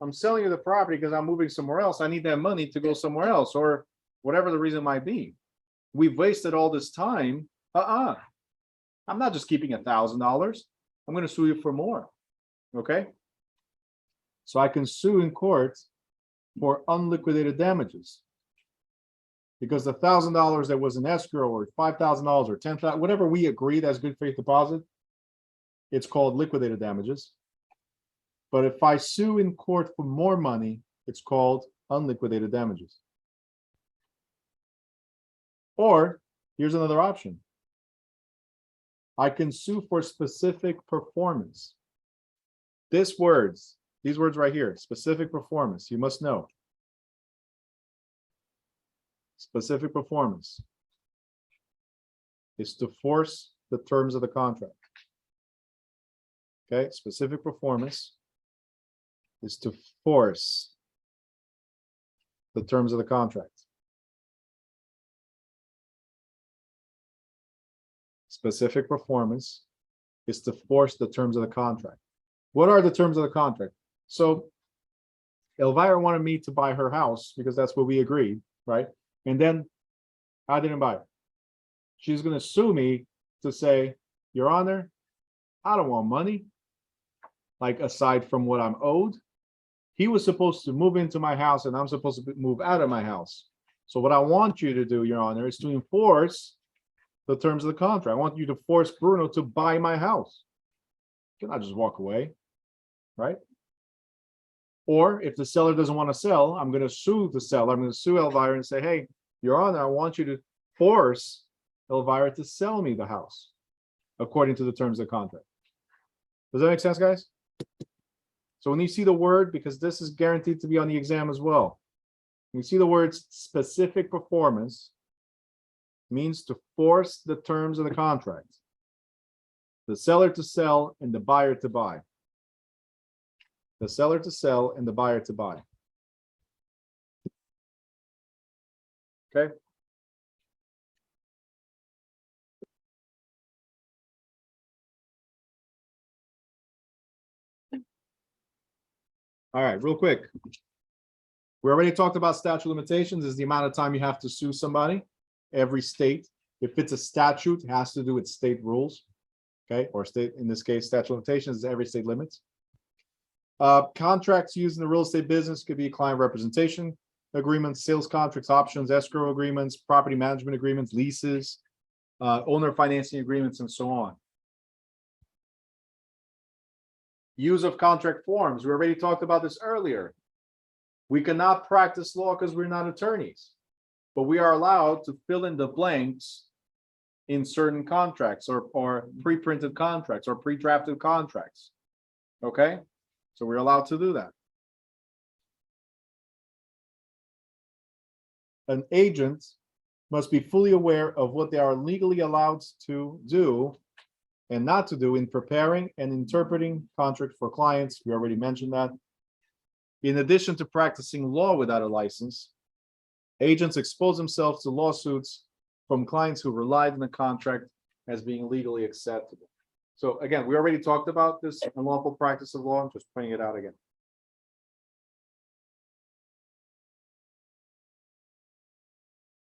I'm selling you the property because I'm moving somewhere else. I need that money to go somewhere else, or whatever the reason might be. We've wasted all this time. I'm not just keeping $1,000. I'm going to sue you for more. Okay. So I can sue in court for unliquidated damages. Because the $1,000 that was in escrow, or $5,000 or $10,000, whatever we agreed as good faith deposit, it's called liquidated damages. But if I sue in court for more money, it's called unliquidated damages. Or here's another option. I can sue for specific performance. These words right here, specific performance, you must know. Specific performance is to force the terms of the contract. Okay, specific performance is to force the terms of the contract. Specific performance is to force the terms of the contract. What are the terms of the contract? So Elvira wanted me to buy her house because that's what we agreed, right? And then I didn't buy it. She's going to sue me to say, Your Honor, I don't want money. like aside from what I'm owed. He was supposed to move into my house and I'm supposed to move out of my house. So what I want you to do, Your Honor, is to enforce the terms of the contract. I want you to force Bruno to buy my house. You cannot just walk away, right? Or if the seller doesn't want to sell, I'm going to sue the seller. I'm going to sue Elvira and say, hey, Your Honor, I want you to force Elvira to sell me the house according to the terms of the contract. Does that make sense, guys? So when you see the word, because this is guaranteed to be on the exam as well, when you see the words specific performance, means to force the terms of the contract. The seller to sell and the buyer to buy. The seller to sell and the buyer to buy. Okay. All right, real quick. We already talked about statute of limitations is the amount of time you have to sue somebody. Every state, if it's a statute, it has to do with state rules. Okay, or state, in this case, statute of limitations is every state limits. Contracts used in the real estate business could be client representation agreements, sales contracts, options, escrow agreements, property management agreements, leases, owner financing agreements, and so on. Use of contract forms. We already talked about this earlier. We cannot practice law because we're not attorneys, but we are allowed to fill in the blanks in certain contracts or pre-printed contracts or pre-drafted contracts. Okay, so we're allowed to do that. An agent must be fully aware of what they are legally allowed to do and not to do in preparing and interpreting contracts for clients. We already mentioned that. In addition to practicing law without a license, agents expose themselves to lawsuits from clients who relied on the contract as being legally acceptable. So again, we already talked about this unlawful practice of law. I'm just pointing it out again.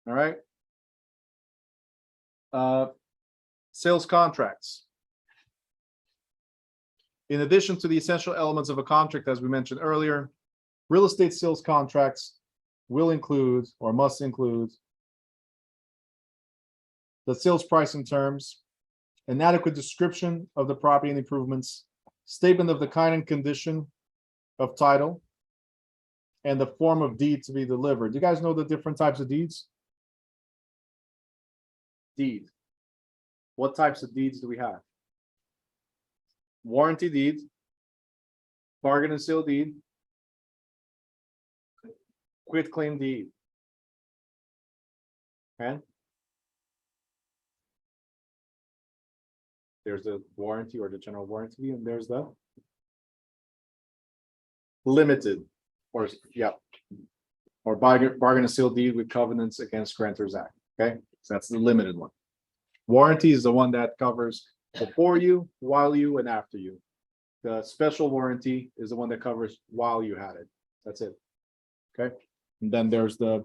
All right. Sales contracts. In addition to the essential elements of a contract, as we mentioned earlier, real estate sales contracts will include or must include the sales price and terms, an adequate description of the property and improvements, statement of the kind and condition of title, and the form of deed to be delivered. Do you guys know the different types of deeds? Deed. What types of deeds do we have? Warranty deed, bargain and sale deed, quit claim deed. Okay. There's the warranty or the general warranty, and there's the limited, or yeah, or bargain and sale deed with covenants against Grantors Act. Okay, so that's the limited one. Warranty is the one that covers before you, while you, and after you. The special warranty is the one that covers while you had it. That's it. Okay. And then there's the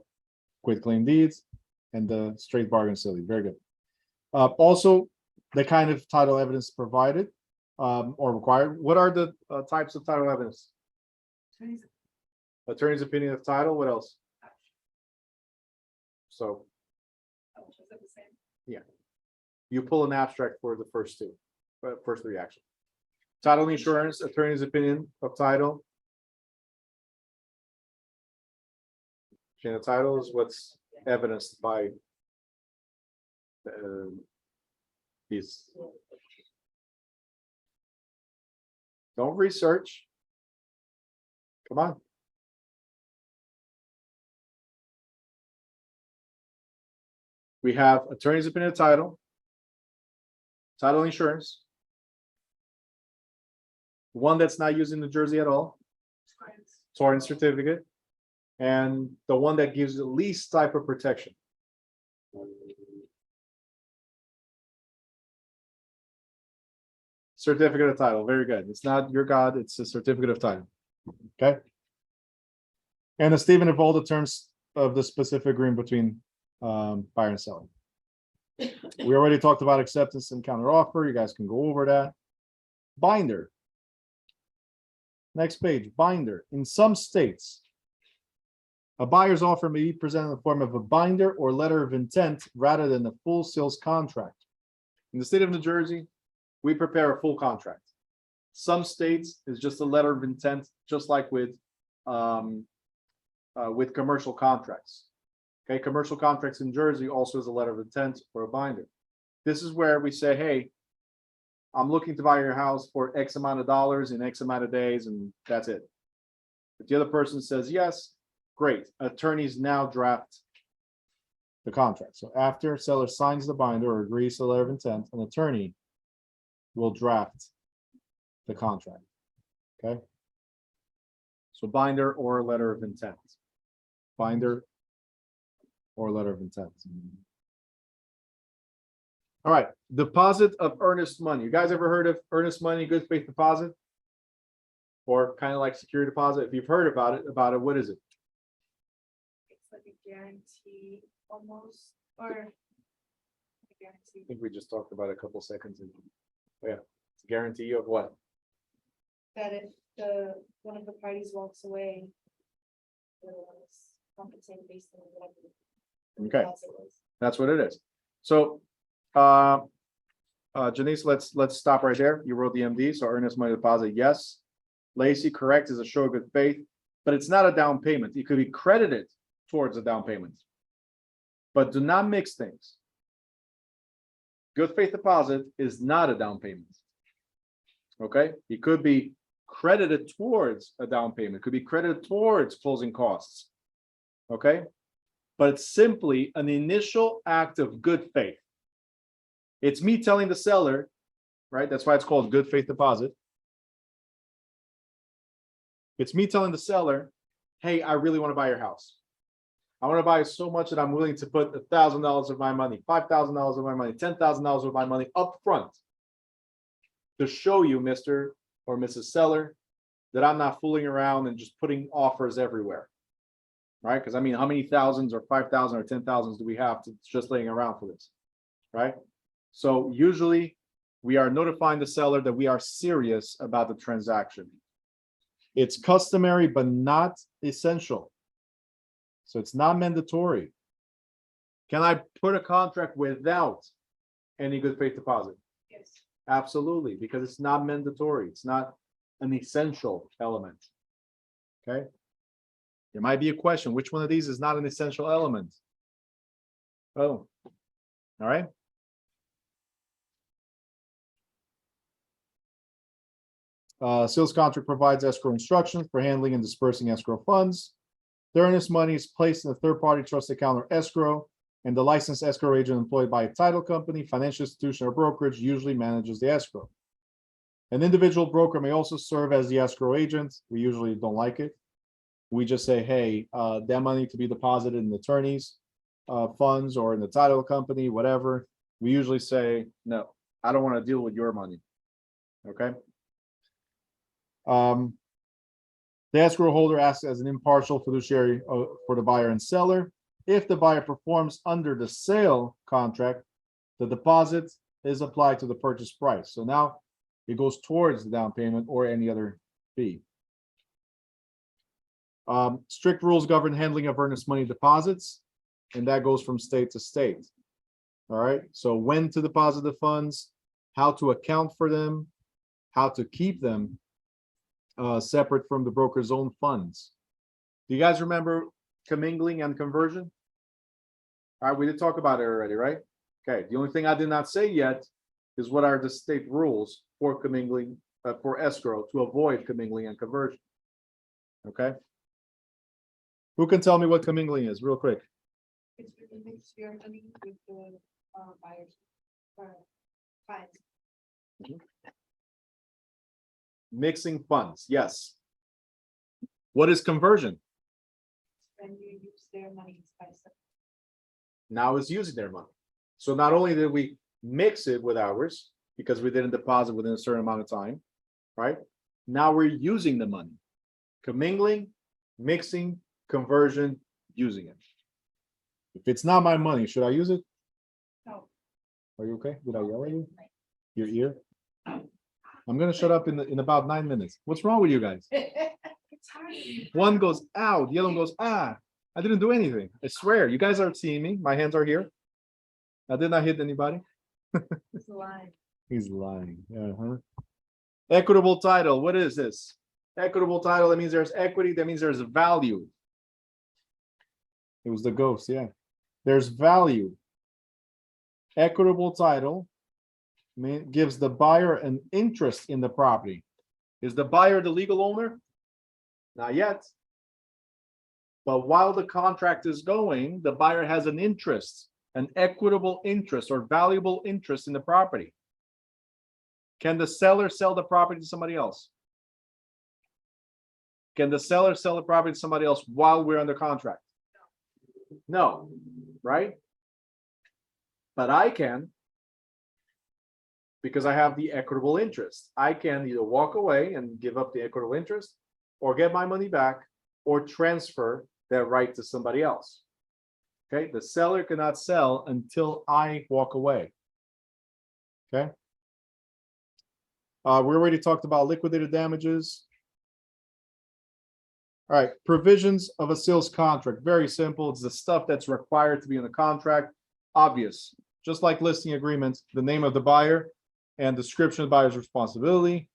quit claim deeds and the straight bargain sale deed. Very good. Also, the kind of title evidence provided or required. What are the types of title evidence? Attorney's opinion of title. What else? So, yeah. You pull an abstract for the first two, first three actually. Title insurance, attorney's opinion of title. Chain of title is what's evidenced by these. Don't research. Come on. We have attorney's opinion of title. Title insurance. One that's not used in New Jersey at all. Torrent certificate. And the one that gives the least type of protection. Certificate of title. Very good. It's not your God, it's a certificate of title. Okay. And a statement of all the terms of the specific agreement between buyer and seller. We already talked about acceptance and counter offer. You guys can go over that. Binder. Next page, binder. In some states, a buyer's offer may be presented in the form of a binder or letter of intent rather than a full sales contract. In the state of New Jersey, we prepare a full contract. Some states is just a letter of intent, just like with commercial contracts. Okay, commercial contracts in Jersey also is a letter of intent or a binder. This is where we say, hey, I'm looking to buy your house for X amount of dollars in X amount of days, and that's it. If the other person says yes, great. Attorneys now draft the contract. So after seller signs the binder or agrees to the letter of intent, an attorney will draft the contract. Okay. So binder or letter of intent. Binder or letter of intent. All right, deposit of earnest money. You guys ever heard of earnest money, good faith deposit? Or kind of like security deposit? If you've heard about it, what is it? It's like a guarantee almost, or a I guarantee. think we just talked about it a couple seconds ago. Yeah, it's a guarantee of what? That if one of the parties walks away, it's compensated based on whatever. the Okay. deposit was. That's what it is. So, Janice, let's stop right there. You wrote the MD, so earnest money deposit, yes. Lacey, correct, is a show of good faith, but it's not a down payment. It could be credited towards a down payment. But do not mix things. Good faith deposit is not a down payment. Okay, it could be credited towards a down payment, could be credited towards closing costs. Okay, but it's simply an initial act of good faith. It's me telling the seller, right? That's why it's called good faith deposit. It's me telling the seller, hey, I really want to buy your house. I want to buy it so much that I'm willing to put $1,000 of my money, $5,000 of my money, $10,000 of my money up front to show you, Mr. or Mrs. Seller, that I'm not fooling around and just putting offers everywhere. Right? Because I mean, how many thousands or 5,000 or 10,000 do we have to just laying around for this? Right? So usually we are notifying the seller that we are serious about the transaction. It's customary, but not essential. So it's not mandatory. Can I put a contract without any good faith deposit? Yes. Absolutely, because it's not mandatory. It's not an essential element. Okay. There might be a question, which one of these is not an essential element? Oh, all right. Sales contract provides escrow instructions for handling and dispersing escrow funds. The earnest money is placed in a third-party trust account or escrow, and the licensed escrow agent employed by a title company, financial institution, or brokerage usually manages the escrow. An individual broker may also serve as the escrow agent. We usually don't like it. We just say, hey, that money to be deposited in the attorney's funds or in the title company, whatever. We usually say, no, I don't want to deal with your money. Okay. The escrow holder acts as an impartial fiduciary for the buyer and seller. If the buyer performs under the sale contract, the deposit is applied to the purchase price. So now it goes towards the down payment or any other fee. Strict rules govern handling of earnest money deposits, and that goes from state to state. All right, so when to deposit the funds, how to account for them, how to keep them separate from the broker's own funds. Do you guys remember commingling and conversion? All right, we did talk about it already, right? Okay, the only thing I did not say yet is what are the state rules for commingling, for escrow to avoid commingling and conversion. Okay. Who can tell me what commingling is real quick? It's when you mix your money with the buyers. Clients. Mixing funds, yes. What is conversion? When you use their money to buy stuff. Now is using their money. So not only did we mix it with ours because we didn't deposit within a certain amount of time, right? Now we're using the money. Commingling, mixing, conversion, using it. If it's not my money, should I use it? No. Are you okay? Did I yell at you? Your ear? I'm gonna shut up in about 9 minutes. What's wrong with you guys? It's hard. One goes, ow, the other one goes, ah. I didn't do anything. I swear. You guys aren't seeing me. My hands are here. I did not hit anybody. It's a lie. He's lying. Uh-huh. Equitable title. What is this? Equitable title. That means there's equity. That means there's value. It was the ghost. Yeah. There's value. Equitable title gives the buyer an interest in the property. Is the buyer the legal owner? Not yet. But while the contract is going, the buyer has an interest, an equitable interest or valuable interest in the property. Can the seller sell the property to somebody else? Can the seller sell the property to somebody else while we're under contract? No, right? But I can, because I have the equitable interest. I can either walk away and give up the equitable interest or get my money back or transfer that right to somebody else. Okay, the seller cannot sell until I walk away. Okay. We already talked about liquidated damages. All right, provisions of a sales contract. Very simple. It's the stuff that's required to be in the contract. Obvious. Just like listing agreements, the name of the buyer and description of the buyer's responsibility,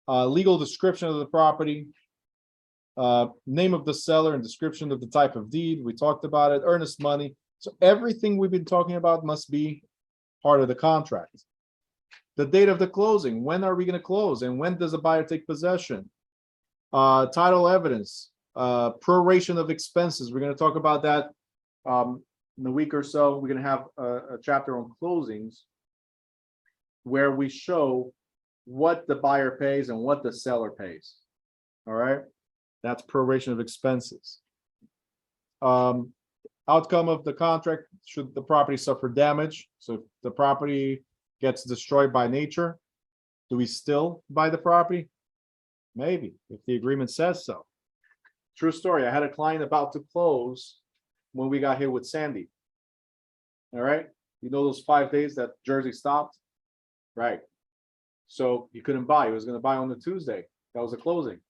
legal description of the property, name of the seller and description of the type of deed. We talked about it, earnest money. So everything we've been talking about must be part of the contract. The date of the closing, when are we going to close and when does the buyer take possession? Title evidence, proration of expenses. We're going to talk about that in a week or so. We're going to have a chapter on closings where we show what the buyer pays and what the seller pays. All right. That's proration of expenses. Outcome of the contract, should the property suffer damage? So if the property gets destroyed by nature, do we still buy the property? Maybe, if the agreement says so. True story. I had a client about to close when we got hit with Sandy. All right. You know those 5 days that Jersey stopped? Right. So he couldn't buy. He was going to buy on the Tuesday. That was the closing.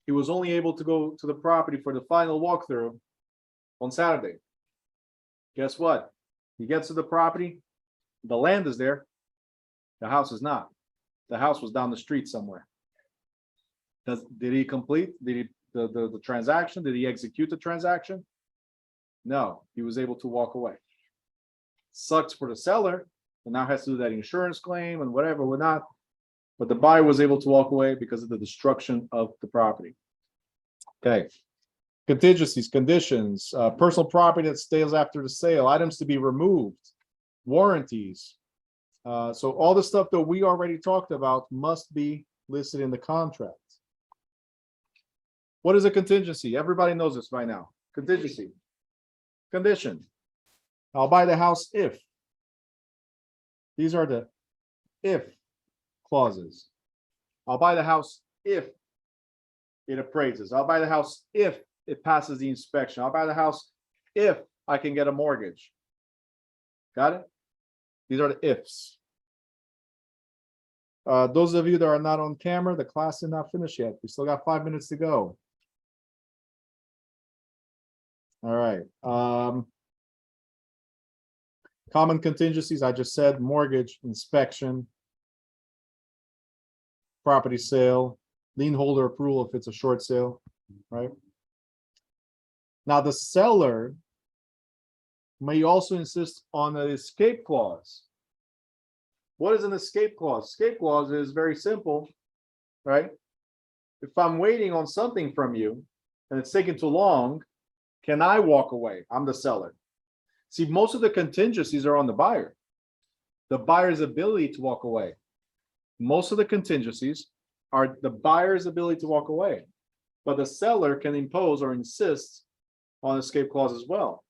He was only able to go to the property for the final walkthrough on Saturday. Guess what? He gets to the property. The land is there. The house is not. The house was down the street somewhere. Did he complete the transaction? Did he execute the transaction? No, he was able to walk away. Sucks for the seller, and now has to do that insurance claim and whatever, whatnot. But the buyer was able to walk away because of the destruction of the property. Okay. Contingencies, conditions, personal property that stays after the sale, items to be removed, warranties. So all the stuff that we already talked about must be listed in the contract. What is a contingency? Everybody knows this by now. Contingency. Condition. I'll buy the house if. These are the if clauses. I'll buy the house if it appraises. I'll buy the house if it passes the inspection. I'll buy the house if I can get a mortgage. Got it? These are the ifs. Those of you that are not on camera, the class is not finished yet. We still got 5 minutes to go. All right. Common contingencies, I just said, mortgage, inspection, property sale, lien holder approval if it's a short sale, right? Now, the seller may also insist on an escape clause. What is an escape clause? Escape clause is very simple, right? If I'm waiting on something from you and it's taking too long, can I walk away? I'm the seller. See, most of the contingencies are on the buyer. The buyer's ability to walk away. Most of the contingencies are the buyer's ability to walk away. But the seller can impose or insist on escape clause as well.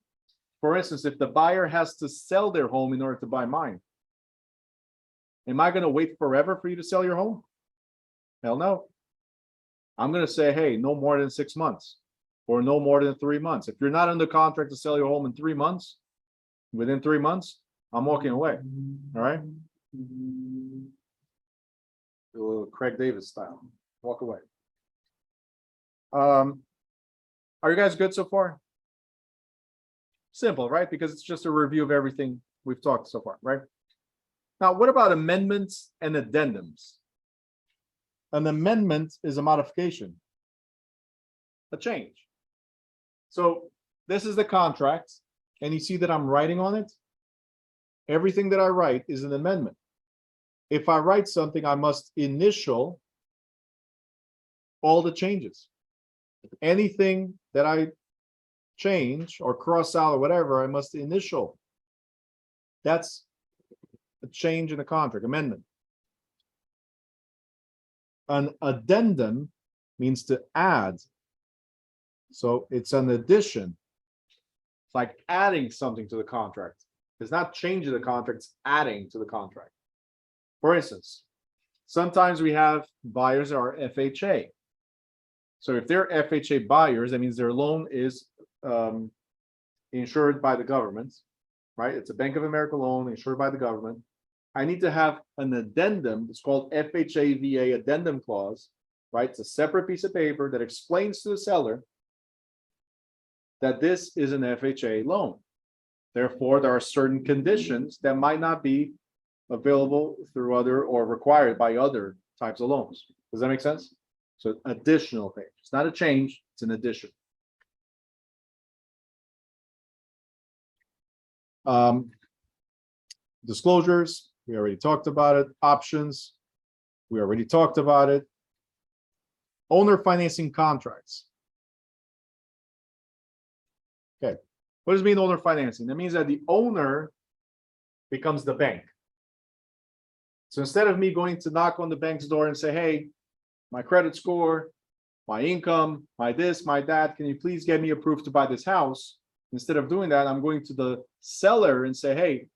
For instance, if the buyer has to sell their home in order to buy mine, am I going to wait forever for you to sell your home? Hell no. I'm going to say, hey, no more than 6 months or no more than 3 months. If you're not under contract to sell your home in 3 months, within 3 months, I'm walking away. All right. A little Craig Davis style. Walk away. Are you guys good so far? Simple, right? Because it's just a review of everything we've talked so far, right? Now, what about amendments and addendums? An amendment is a modification, a change. So this is the contract, and you see that I'm writing on it. Everything that I write is an amendment. If I write something, I must initial all the changes. Anything that I change or cross out or whatever, I must initial. That's a change in the contract, amendment. An addendum means to add. So it's an addition. It's like adding something to the contract. It's not changing the contract, it's adding to the contract. For instance, sometimes we have buyers that are FHA. So if they're FHA buyers, that means their loan is insured by the government, right? It's a Bank of America loan insured by the government. I need to have an addendum. It's called FHA VA addendum clause, right? It's a separate piece of paper that explains to the seller that this is an FHA loan. Therefore, there are certain conditions that might not be available through other or required by other types of loans. Does that make sense? So additional page. It's not a change, it's an addition. Disclosures, we already talked about it. Options, we already talked about it. Owner financing contracts. Okay, what does it mean owner financing? That means that the owner becomes the bank. So instead of me going to knock on the bank's door and say, hey, my credit score, my income, my this, my that, can you please get me approved to buy this house? Instead of doing that, I'm going to the seller and say, hey,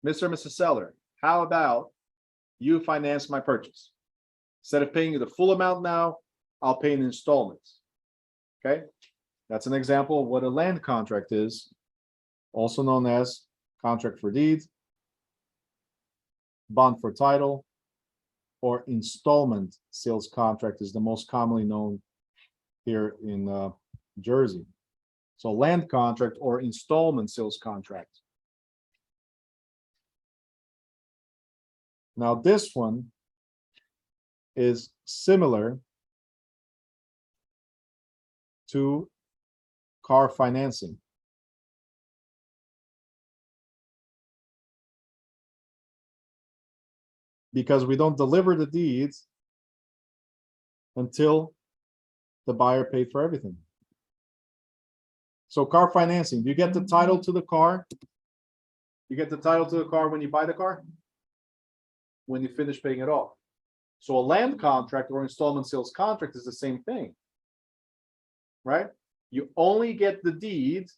Mr. and Mrs. Seller, how about you finance my purchase? Instead of paying you the full amount now, I'll pay in installments. Okay, that's an example of what a land contract is, also known as contract for deed, bond for title, or installment sales contract is the most commonly known here in Jersey. So land contract or installment sales contract. Now this one is similar to car financing. Because we don't deliver the deeds until the buyer paid for everything. So car financing, do you get the title to the car? You get the title to the car when you buy the car? When you finish paying it off. So a land contract or installment sales contract is the same thing, right? You only get the deed,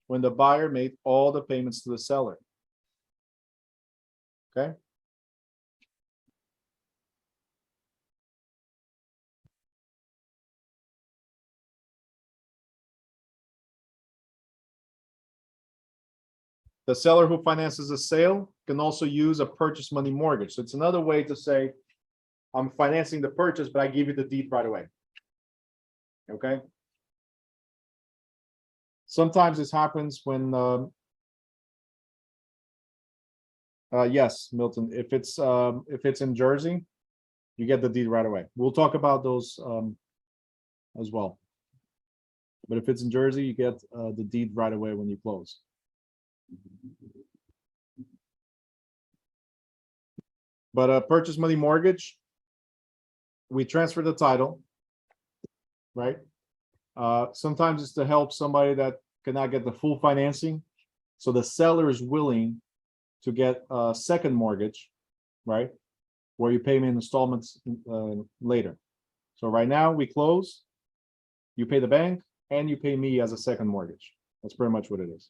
when the buyer made all the payments to the seller. Okay? The seller who finances a sale can also use a purchase money mortgage. So it's another way to say, I'm financing the purchase, but I give you the deed right away. Okay? Sometimes this happens when, yes, Milton, if it's in Jersey, you get the deed right away. We'll talk about those as well. But if it's in Jersey, you get the deed right away when you close. But a purchase money mortgage, we transfer the title, right? Sometimes it's to help somebody that cannot get the full financing. So the seller is willing to get a second mortgage, right? Where you pay me in installments later. So right now we close, you pay the bank and you pay me as a second mortgage. That's pretty much what it is.